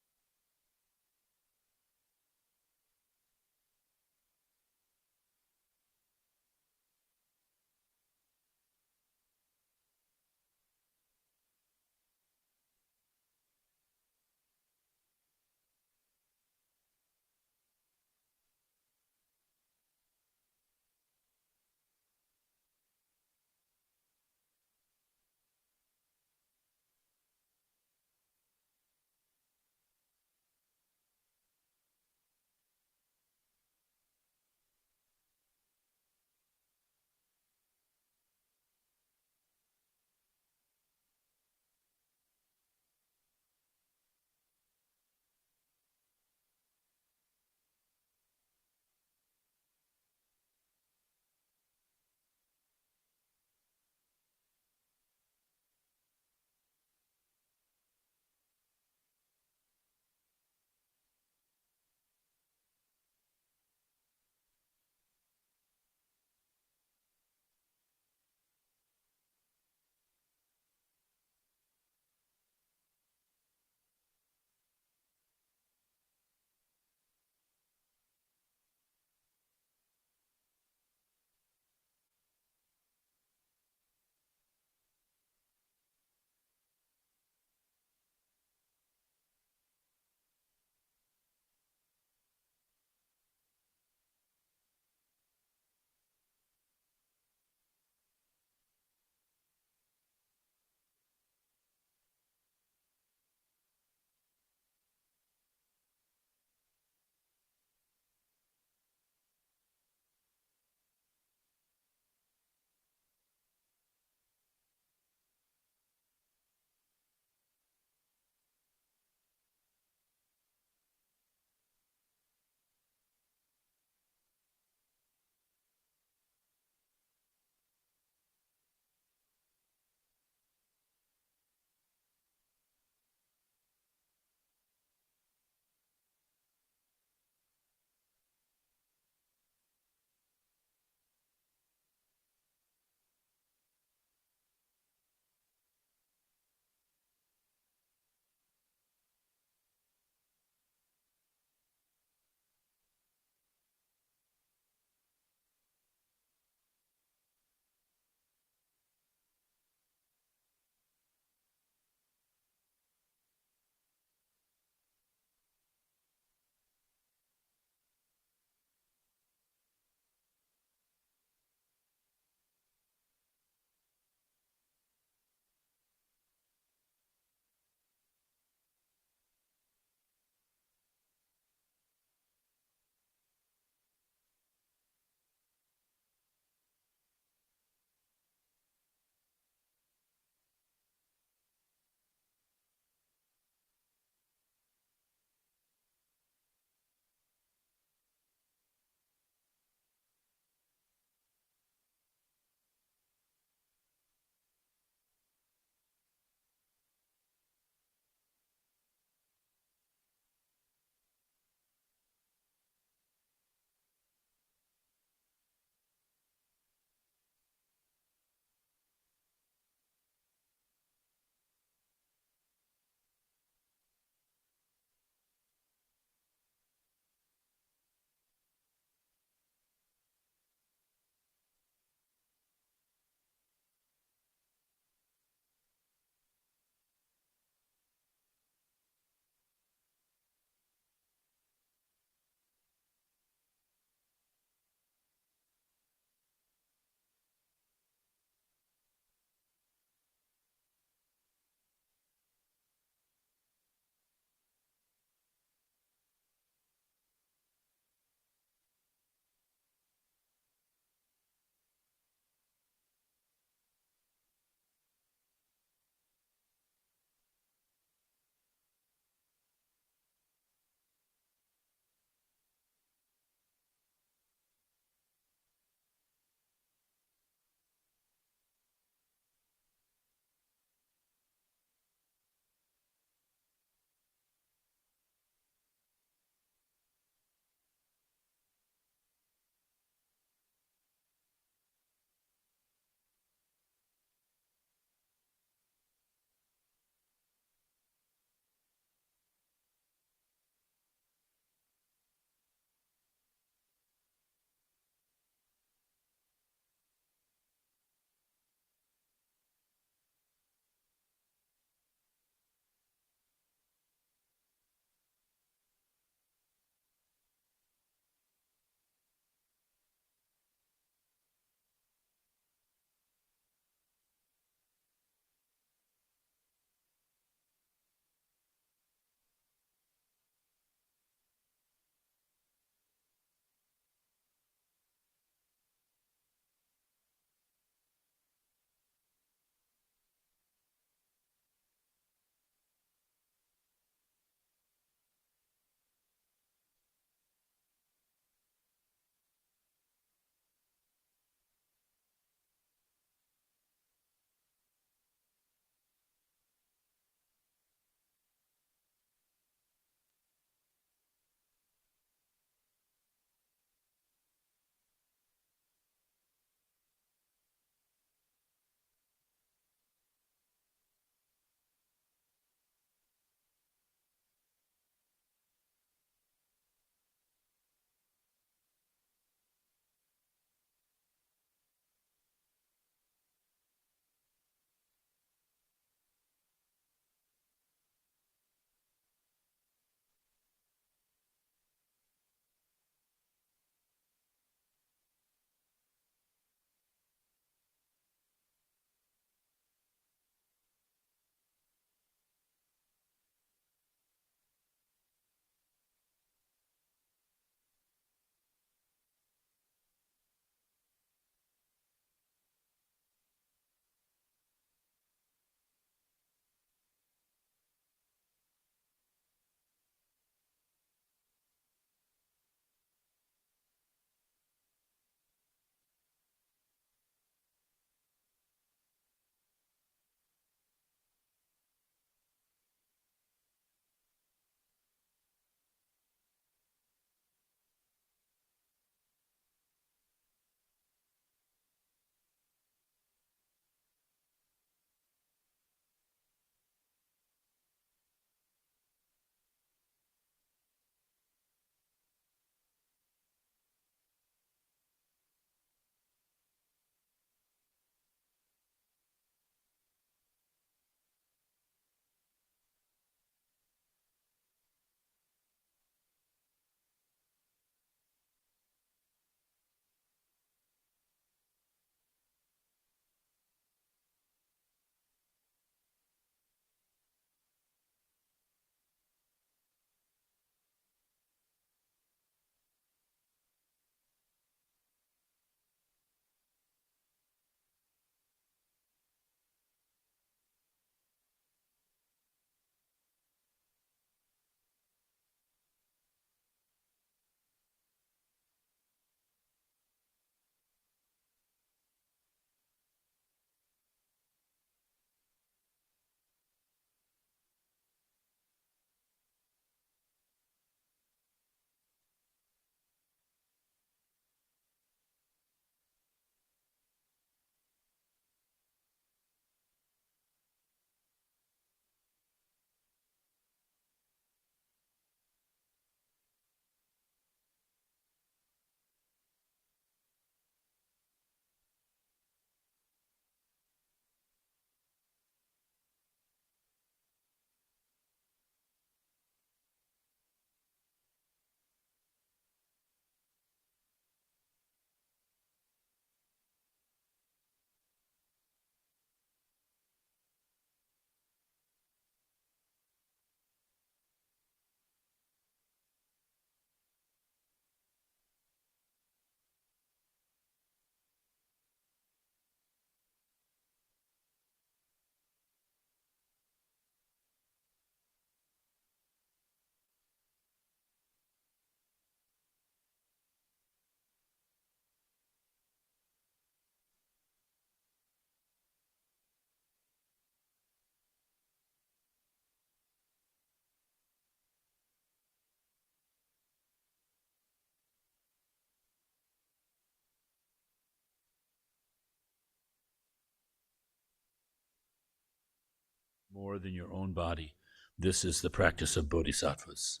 more than your own body. This is the practice of bodhisattvas.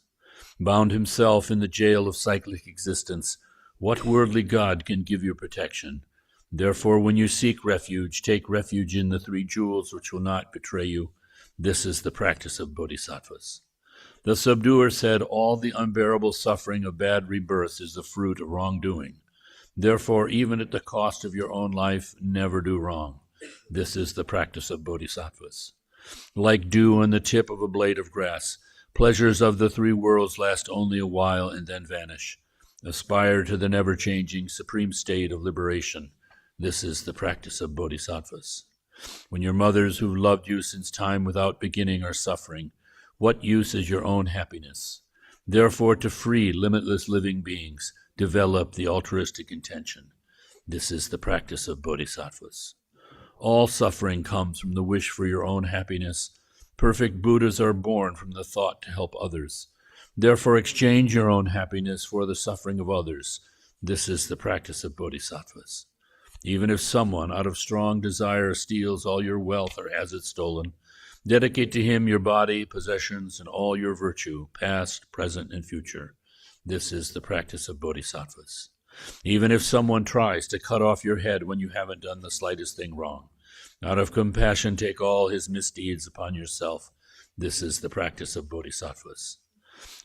Bound himself in the jail of cyclic existence, what worldly god can give you protection? Therefore, when you seek refuge, take refuge in the three jewels which will not betray you. This is the practice of bodhisattvas. The subduer said, all the unbearable suffering of bad rebirths is the fruit of wrongdoing. Therefore, even at the cost of your own life, never do wrong. This is the practice of bodhisattvas. Like dew on the tip of a blade of grass, pleasures of the three worlds last only a while and then vanish. Aspire to the never-changing supreme state of liberation. This is the practice of bodhisattvas. When your mothers who've loved you since time without beginning are suffering, what use is your own happiness? Therefore, to free limitless living beings, develop the altruistic intention. This is the practice of bodhisattvas. All suffering comes from the wish for your own happiness. Perfect Buddhas are born from the thought to help others. Therefore, exchange your own happiness for the suffering of others. This is the practice of bodhisattvas. Even if someone, out of strong desire, steals all your wealth or has it stolen, dedicate to him your body, possessions, and all your virtue, past, present, and future. This is the practice of bodhisattvas. Even if someone tries to cut off your head when you haven't done the slightest thing wrong, out of compassion take all his misdeeds upon yourself. This is the practice of bodhisattvas.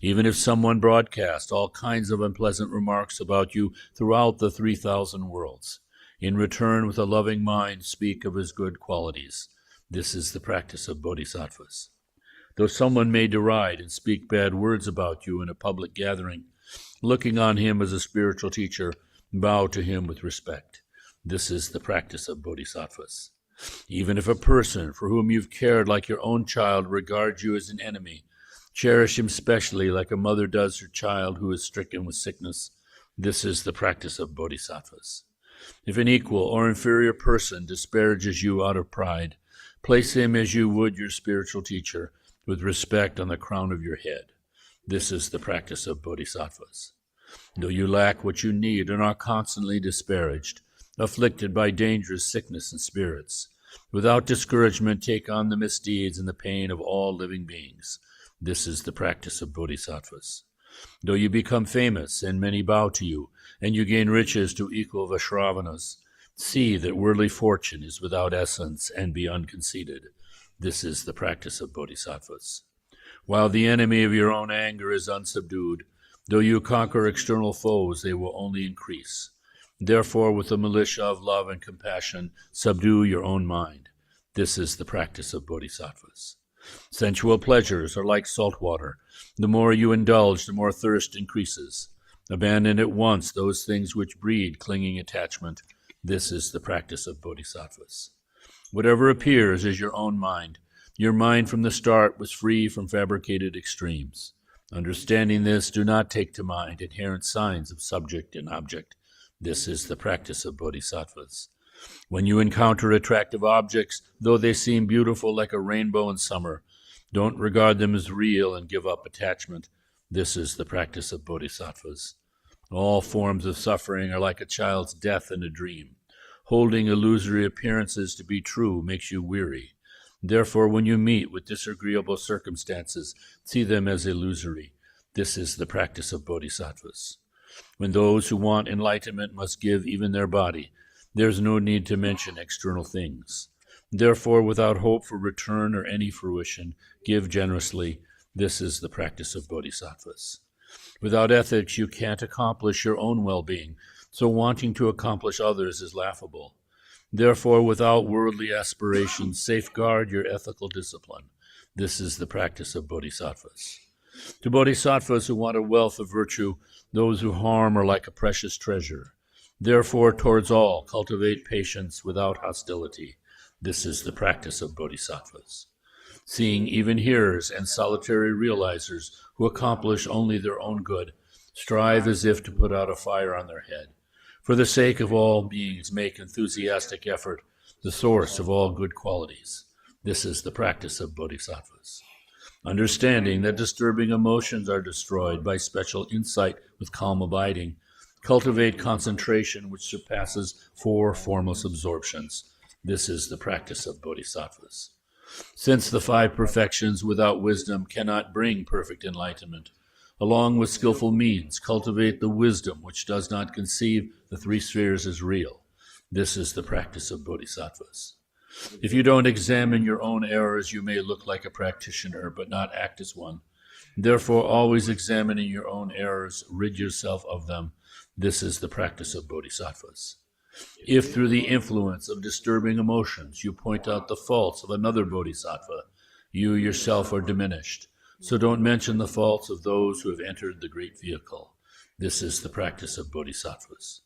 Even if someone broadcasts all kinds of unpleasant remarks about you throughout the 3,000 worlds, in return with a loving mind speak of his good qualities. This is the practice of bodhisattvas. Though someone may deride and speak bad words about you in a public gathering, looking on him as a spiritual teacher, bow to him with respect. This is the practice of bodhisattvas. Even if a person for whom you've cared like your own child regards you as an enemy, cherish him specially like a mother does her child who is stricken with sickness. This is the practice of bodhisattvas. If an equal or inferior person disparages you out of pride, place him as you would your spiritual teacher, with respect on the crown of your head. This is the practice of bodhisattvas. Though you lack what you need and are constantly disparaged, afflicted by dangerous sickness and spirits, without discouragement take on the misdeeds and the pain of all living beings. This is the practice of bodhisattvas. Though you become famous and many bow to you, and you gain riches to equal Vaishravanas, see that worldly fortune is without essence and be unconceited. This is the practice of bodhisattvas. While the enemy of your own anger is unsubdued, though you conquer external foes, they will only increase. Therefore, with the militia of love and compassion, subdue your own mind. This is the practice of bodhisattvas. Sensual pleasures are like salt water. The more you indulge, the more thirst increases. Abandon at once those things which breed clinging attachment. This is the practice of bodhisattvas. Whatever appears is your own mind. Your mind from the start was free from fabricated extremes. Understanding this, do not take to mind inherent signs of subject and object. This is the practice of bodhisattvas. When you encounter attractive objects, though they seem beautiful like a rainbow in summer, don't regard them as real and give up attachment. This is the practice of bodhisattvas. All forms of suffering are like a child's death in a dream. Holding illusory appearances to be true makes you weary. Therefore, when you meet with disagreeable circumstances, see them as illusory. This is the practice of bodhisattvas. When those who want enlightenment must give even their body, there is no need to mention external things. Therefore, without hope for return or any fruition, give generously. This is the practice of bodhisattvas. Without ethics, you can't accomplish your own well-being, so wanting to accomplish others is laughable. Therefore, without worldly aspirations, safeguard your ethical discipline. This is the practice of bodhisattvas. To bodhisattvas who want a wealth of virtue, those who harm are like a precious treasure. Therefore, towards all, cultivate patience without hostility. This is the practice of bodhisattvas. Seeing even hearers and solitary realizers who accomplish only their own good, strive as if to put out a fire on their head. For the sake of all beings, make enthusiastic effort, the source of all good qualities. This is the practice of bodhisattvas. Understanding that disturbing emotions are destroyed by special insight with calm abiding, cultivate concentration which surpasses 4 formless absorptions. This is the practice of bodhisattvas. Since the five perfections without wisdom cannot bring perfect enlightenment, along with skillful means, cultivate the wisdom which does not conceive the three spheres as real. This is the practice of bodhisattvas. If you don't examine your own errors, you may look like a practitioner, but not act as one. Therefore, always examining your own errors, rid yourself of them. This is the practice of bodhisattvas. If through the influence of disturbing emotions you point out the faults of another bodhisattva, you yourself are diminished. So don't mention the faults of those who have entered the great vehicle. This is the practice of bodhisattvas.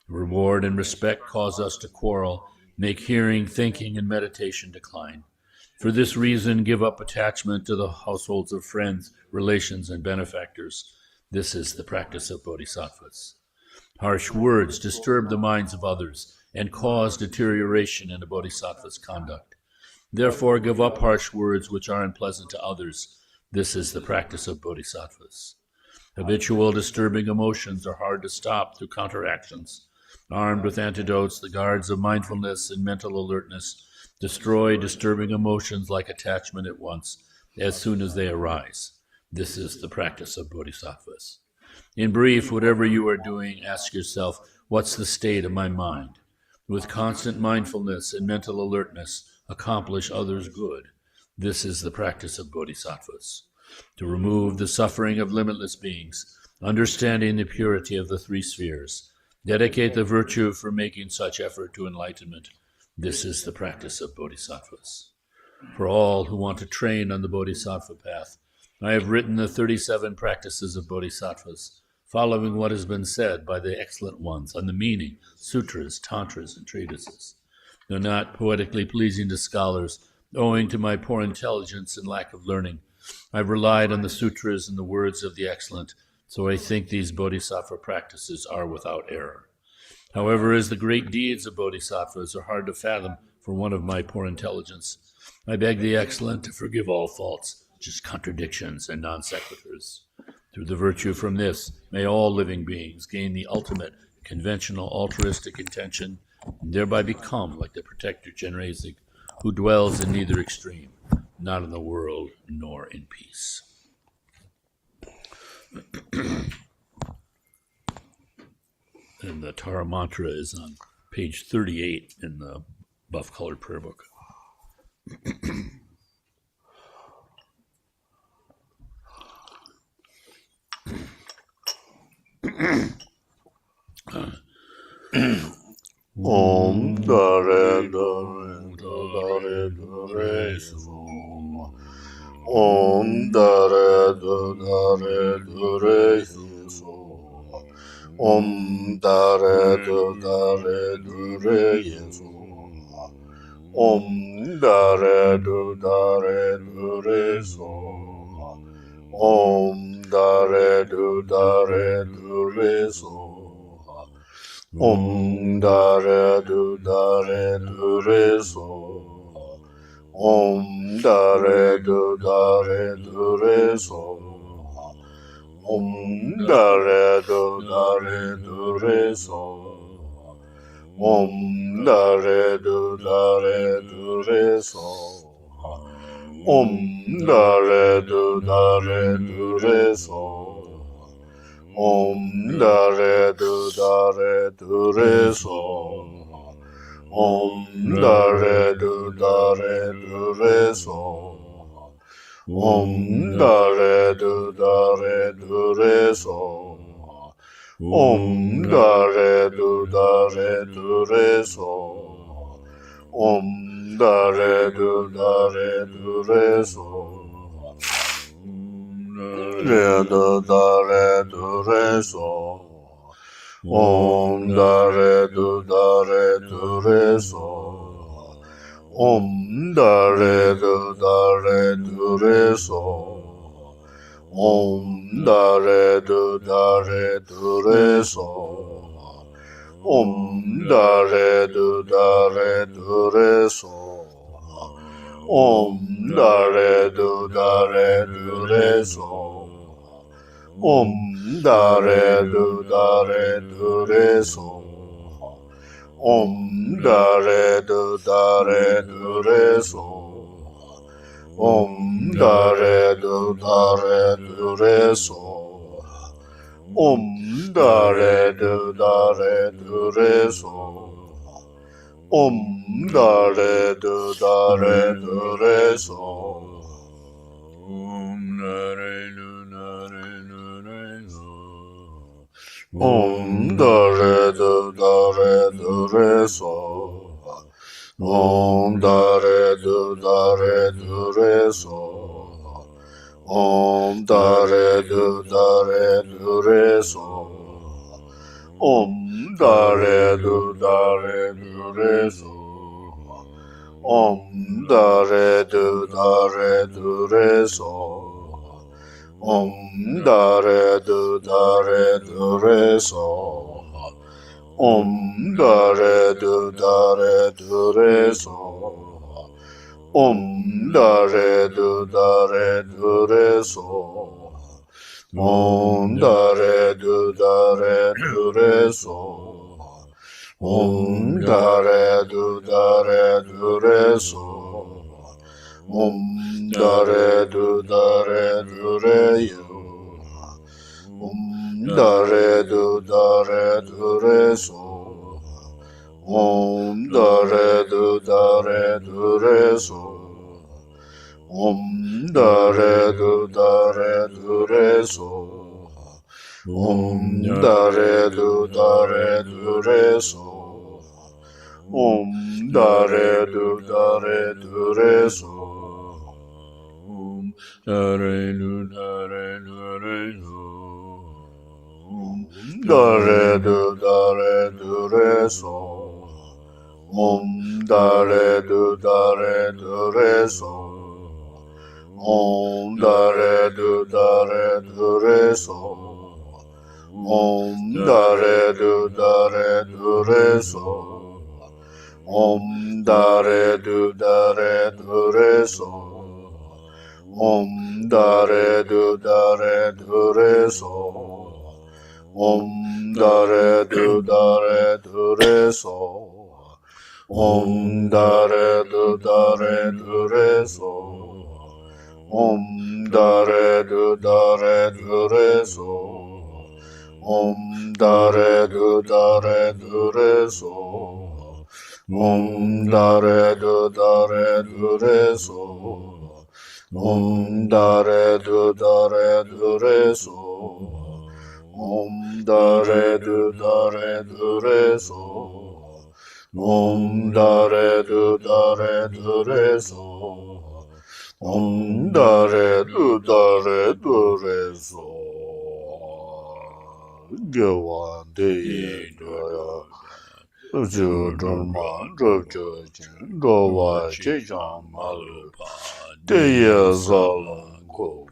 Reward and respect cause us to quarrel, make hearing, thinking, and meditation decline. For this reason, give up attachment to the households of friends, relations, and benefactors. This is the practice of bodhisattvas. Harsh words disturb the minds of others and cause deterioration in a bodhisattva's conduct. Therefore, give up harsh words which are unpleasant to others. This is the practice of bodhisattvas. Habitual disturbing emotions are hard to stop through counteractions. Armed with antidotes, the guards of mindfulness and mental alertness destroy disturbing emotions like attachment at once, as soon as they arise. This is the practice of bodhisattvas. In brief, whatever you are doing, ask yourself, what's the state of my mind? With constant mindfulness and mental alertness, accomplish others' good. This is the practice of bodhisattvas. To remove the suffering of limitless beings, understanding the purity of the three spheres, dedicate the virtue for making such effort to enlightenment. This is the practice of bodhisattvas. For all who want to train on the bodhisattva path, I have written the 37 practices of bodhisattvas, following what has been said by the excellent ones on the meaning, sutras, tantras, and treatises. Though not poetically pleasing to scholars, owing to my poor intelligence and lack of learning, I've relied on the sutras and the words of the excellent, so I think these bodhisattva practices are without error. However, as the great deeds of bodhisattvas are hard to fathom for one of my poor intelligence, I beg the excellent to forgive all faults, just contradictions and non sequiturs. Through the virtue from this, may all living beings gain the ultimate conventional altruistic intention, and thereby become like the protector Chenrezig, who dwells in neither extreme, not in the world nor in peace. And the Tara Mantra is on page 38 in the buff-colored prayer book. Om Dare Dare Dare Dare Su. Om Dare Dare Dare Su. Om Dare Dare Dare Su. Om Dare Dare Dare Su. Om Dare Dare Dare Su. Om Dare Dare Dare Su. Om Dare Dare Dare Su. Om Dare Dare Dare Su. Om Dare Dare Dare Su. Om Dare Dare Dare Su. Om Dare Dare Dare Su. Om Dare Dare Dare Su. Om Dare Dare Dare Su. Om Dare Dare Dare Su. Om Dare Dare Dare Su. Dare Dare Su. Om Dare Dare Su. Om Dare Dare Su. Om Dare Dare Su. Om Dare Dare Su. Om Dare Dare Su. Om Dare Dare Su. Om Dare Dare Su. Om Dare Du Dare Du Re So. Om Dare Du Dare Du Re So. Om Dare Du Dare Du Re So. Om Nare Nu Nare Nu Re So. Om Dare Du Dare Du Re So. Om Dare Du Dare Du Re So. Om Dare Du Dare Du Re So. Om Dare Du Dare Du Re So. Om Dare Du Dare Du Re So. Om Dare Du Dare Du Re So. Om Dare Du Dare Du Re So. Om Dare Du Dare Du Re So. Om Dare Du Dare Du Re So. Om Dare Du Dare Du Re So. Om Dare Du Dare Du Re Yo. Om Dare Du Dare Du Re So. Om Dare Du Dare Du Re So. Om Dare Du Dare Du Re So. Om Dare Du Dare Du Re So. Om Dare Du Dare Du Re So. Om Dare Nu Dare Nu Re So. Om Dare Du Dare Du Re So. Om Dare Du Dare Du Re So. Om Dare Du Dare Du Re So. Om Dare Du Dare Du Re So. Om Dare Du Dare Du Re So. Om Dare Du Dare Du Re So. Om Dare Du Dare Du Re So. Om Dare Du Dare Du Re So. Om Dare Du Dare Du Re So. Om Dare Du Dare Du Re So. Om Dare Du Dare Du Re So. Om Dare Du Dare Du Re So. Om Dare Du Dare Du Re So. Om Dare Du Dare Du Re So. Om Dare Du Dare Du Re So. Gyewan De Daya. Zhu Dharma Zhu Zhu Jin Zhu Wa Che Chang Ma Lu De Ye Zalan Ko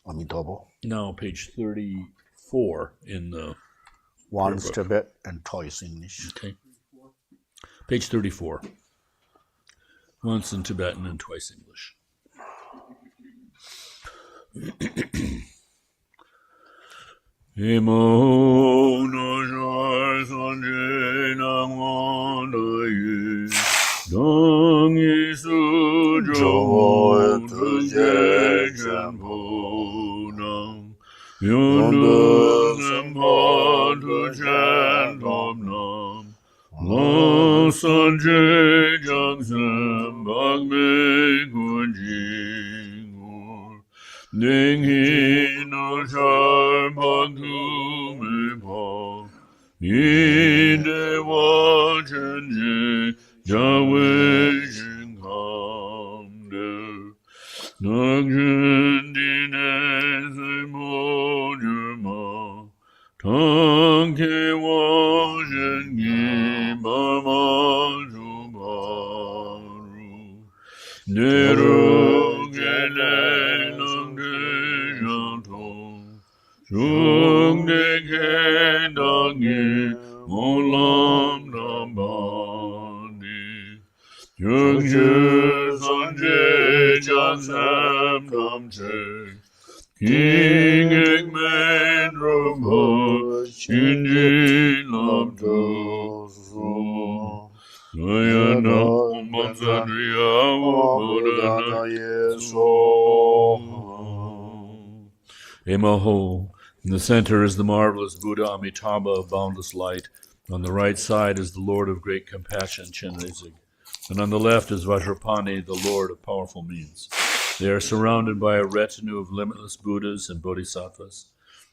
Amitabha. Now, page 34 in the Once book. Tibet and twice English. Okay. Page 34. Once in Tibetan and twice English. Imo no shai sanje nang wanda yu dong yi su jo tu je Khenpo nam yondu sempa tu chen tom nam la sanje jang sem bak me kun jing or Ning hi no shar bak tu me pa yi de wa chen je ja wei jing kam de Nag chen di ne se mo je ma tang ke wa shen gi ba ma ju ba ru ne ru ge le nang de jan tong shung de ke dang ye molam nam ba ni Jung ju san je jan sam dam che King ek men rom ho shin ji lam tu su Sayana Pansadriya Buddha so. Emaho. In the center is the marvelous Buddha Amitabha of boundless light. On the right side is the Lord of great compassion, Chenrezig. And on the left is Vajrapani, the Lord of powerful means. They are surrounded by a retinue of limitless Buddhas and Bodhisattvas.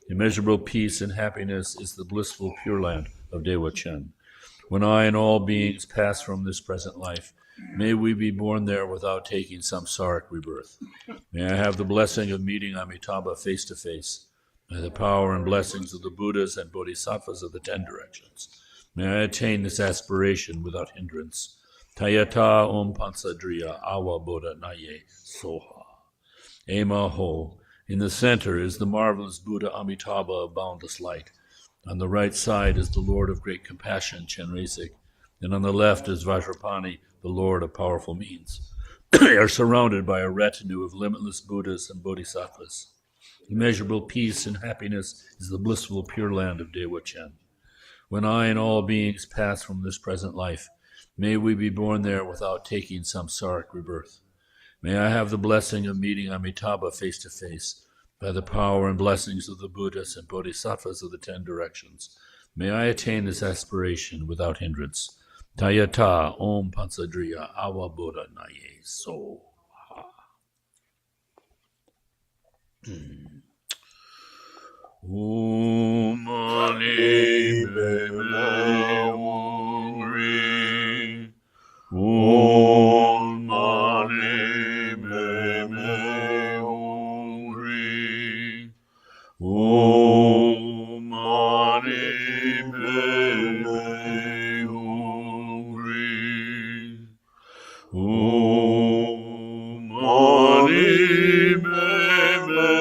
Immeasurable peace and happiness is the blissful Pure Land of Dewa Chen. When I and all beings pass from this present life, may we be born there without taking samsaric rebirth. May I have the blessing of meeting Amitabha face to face. May the power and blessings of the Buddhas and Bodhisattvas of the 10 directions. May I attain this aspiration without hindrance. Tayata Om Pansadriya Awa Buddha Naye Soha. Ema Ho. In the center is the marvelous Buddha Amitabha of boundless light. On the right side is the Lord of great compassion, Chenrezig. And on the left is Vajrapani, the Lord of powerful means. They are surrounded by a retinue of limitless Buddhas and Bodhisattvas. Immeasurable peace and happiness is the blissful Pure Land of Dewa Chen. When I and all beings pass from this present life, may we be born there without taking samsaric rebirth. May I have the blessing of meeting Amitabha face to face. By the power and blessings of the Buddhas and Bodhisattvas of the 10 directions, may I attain this aspiration without hindrance. Tayata Om Pansadriya Awa Buddha Naye So. Om Mani Padme Hum Ri. Om Mani Padme Hum Ri. Om Mani Padme Hum Ri. Om Mani Padme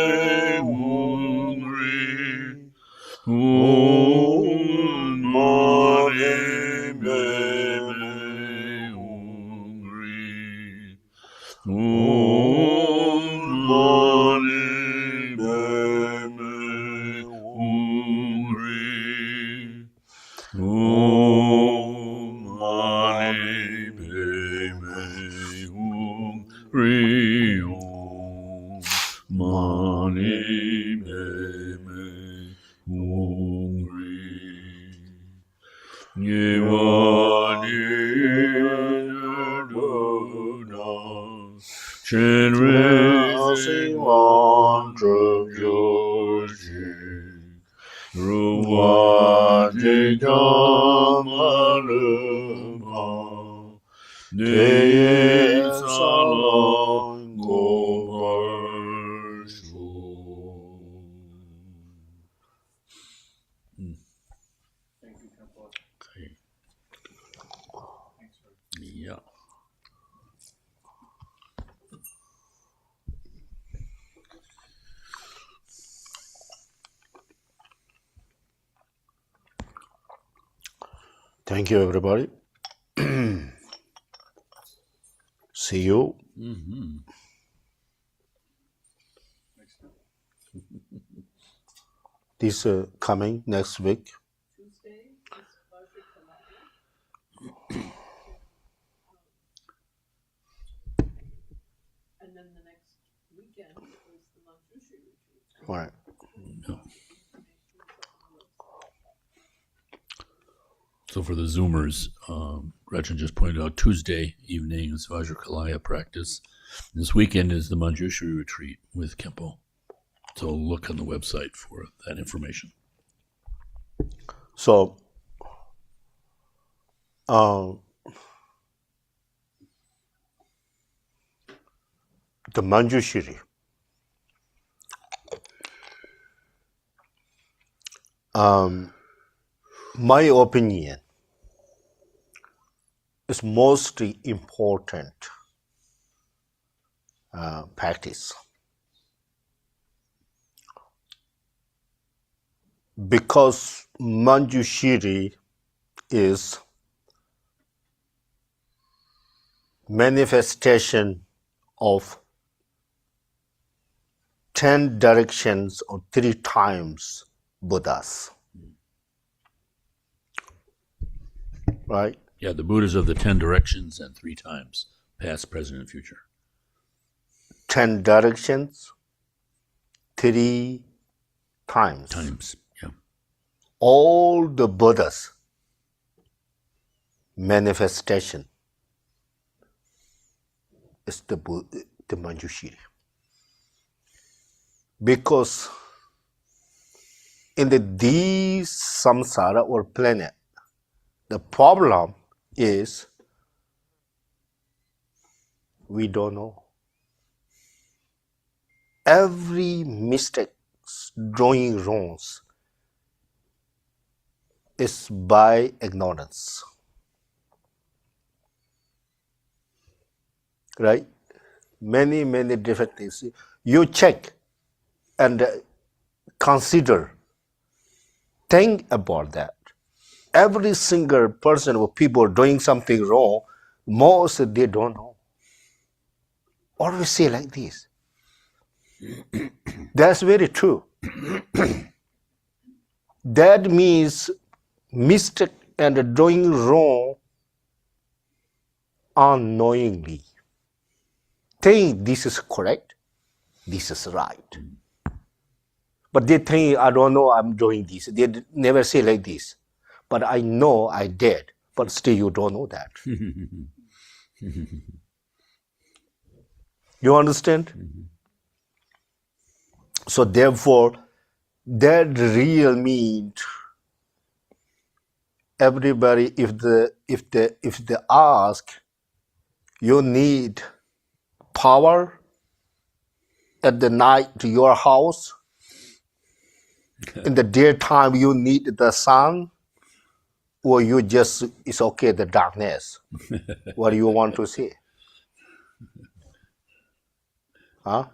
Hum Ri. Om Mani Padme Hum Ri. Om Mani Padme Hum Ri. Om Mani Padme Hum Ri. Om Mani Padme Hum Ri. Yevani Adona Chenrezig Mantra Georgi Ruwati Kamalapa Deye Salam Goparsho. Thank you, Khenpo. Okay. Thanks for Yeah. Thank you, everybody. See you Mm-hmm. next time. this coming next week. Tuesday is Vajrakalaya. And then the next weekend is the Manjushri retreat. Right. Yeah. So for the Zoomers, Gretchen just pointed out Tuesday evening is Vajrakalaya practice. This weekend is the Manjushri retreat with Khenpo. So look on the website for that information. So, the Manjushri. My opinion is most important practice because Manjushri is manifestation of 10 directions or 3 times Buddhas. Right? Yeah, the Buddhas of the 10 directions and 3 times, past, present, and future. 10 directions, 3 times. Times, yeah. All the Buddhas manifestation is the Manjushri. Because in these samsara or planet, the problem is we don't know. Every mistake, drawing wrongs, is by ignorance. Right? Many, many different things. You check and consider, think about that. Every single person or people doing something wrong, most they don't know. Always say like this. That's very true. That means mistake and doing wrong unknowingly. Think this is correct, this is right. But they think, I don't know, I'm doing this. They never say like this. But I know I did. But still you don't know that. You understand? So therefore, that real means everybody, if they ask, you need power at the night to your house. In the daytime, you need the sun, or you just, it's okay, the darkness. What do you want to say? Huh?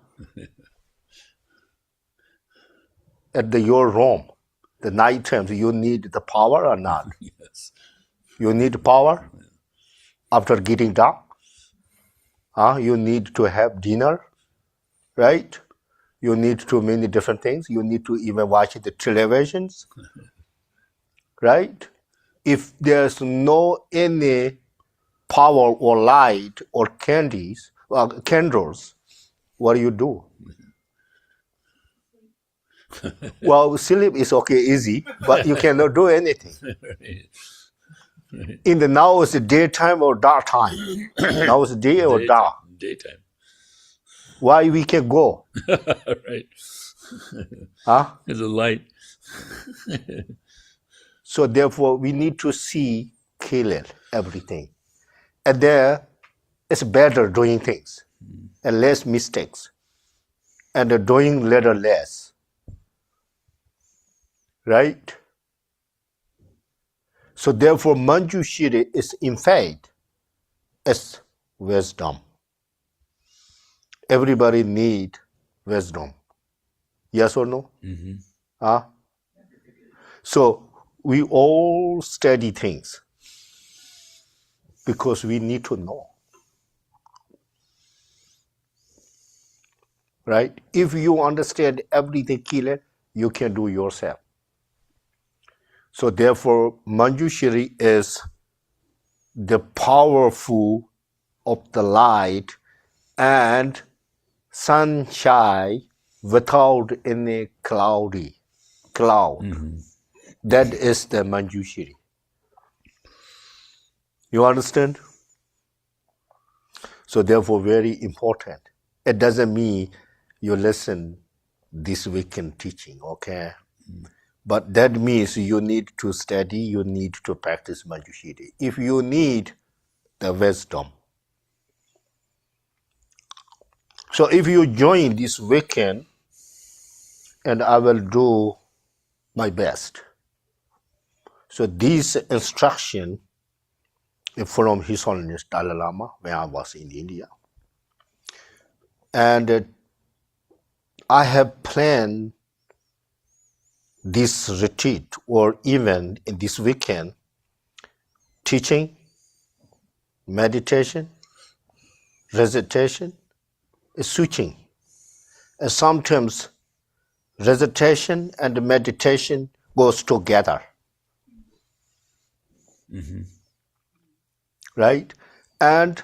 At your room, the night times, you need the power or not? Yes. You need power after getting dark. You need to have dinner, right? You need to many different things. You need to even watch the televisions, right? If there's no any power or light or candles, what do? Well, sleep is okay, easy, but you cannot do anything. Right. In the now is the daytime or dark time. Now is day or dark. Daytime. Why we can go? Right. Huh? There's a light. So therefore, we need to see clear everything. And there, it's better doing things and less mistakes, and doing little less. Right? So therefore, Manjushri is in fact is wisdom. Everybody need wisdom. Yes or no? Huh? So we all study things because we need to know. Right? If you understand everything clear, you can do yourself. So therefore, Manjushri is the powerful of the light and sunshine without any cloud. That is the Manjushri. You understand? So therefore, very important. It doesn't mean you listen this weekend teaching, okay? But that means you need to study, you need to practice Manjushri. If you need the wisdom. So if you join this weekend, and I will do my best. So this instruction is from His Holiness Dalai Lama when I was in India. And I have planned this retreat or even in this weekend, teaching, meditation, recitation, switching. And sometimes recitation and meditation goes together. right? And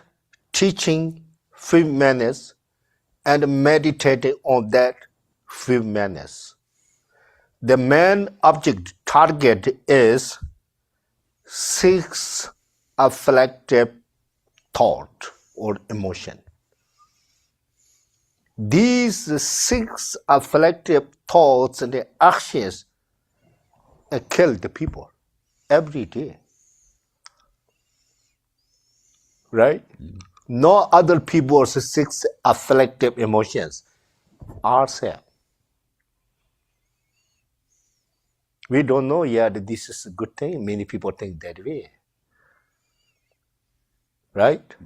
teaching film manners and meditating on that film manners. The main object target is six afflictive thought or emotion. These six afflictive thoughts and actions kill the people every day, right? No other people's six afflictive emotions are same. We don't know yet this is a good thing. Many people think that way, right?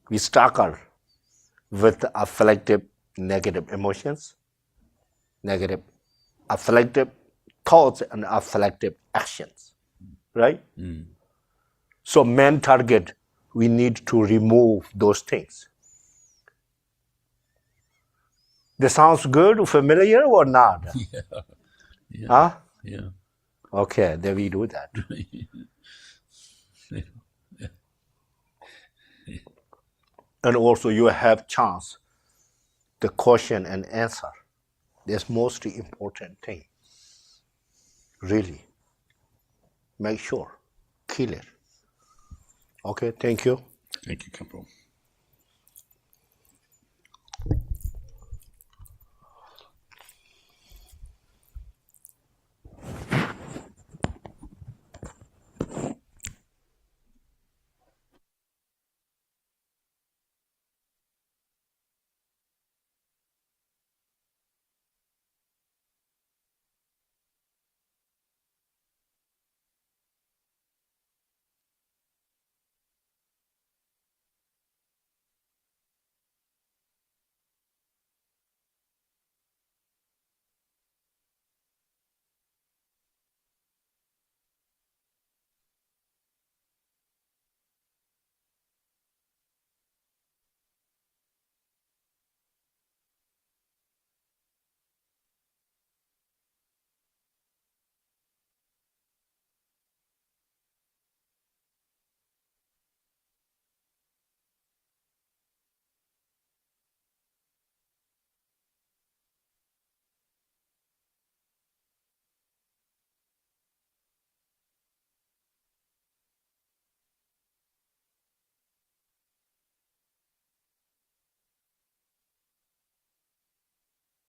We struggle with afflictive negative emotions, negative afflictive thoughts and afflictive actions, right? So main target, we need to remove those things. This sounds good, familiar or not? Yeah. Huh? Yeah. Okay, then we do that. And also you have chance the question and answer. That's most important thing. Really. Make sure. Kill it. Okay, thank you. Thank you, Khenpo.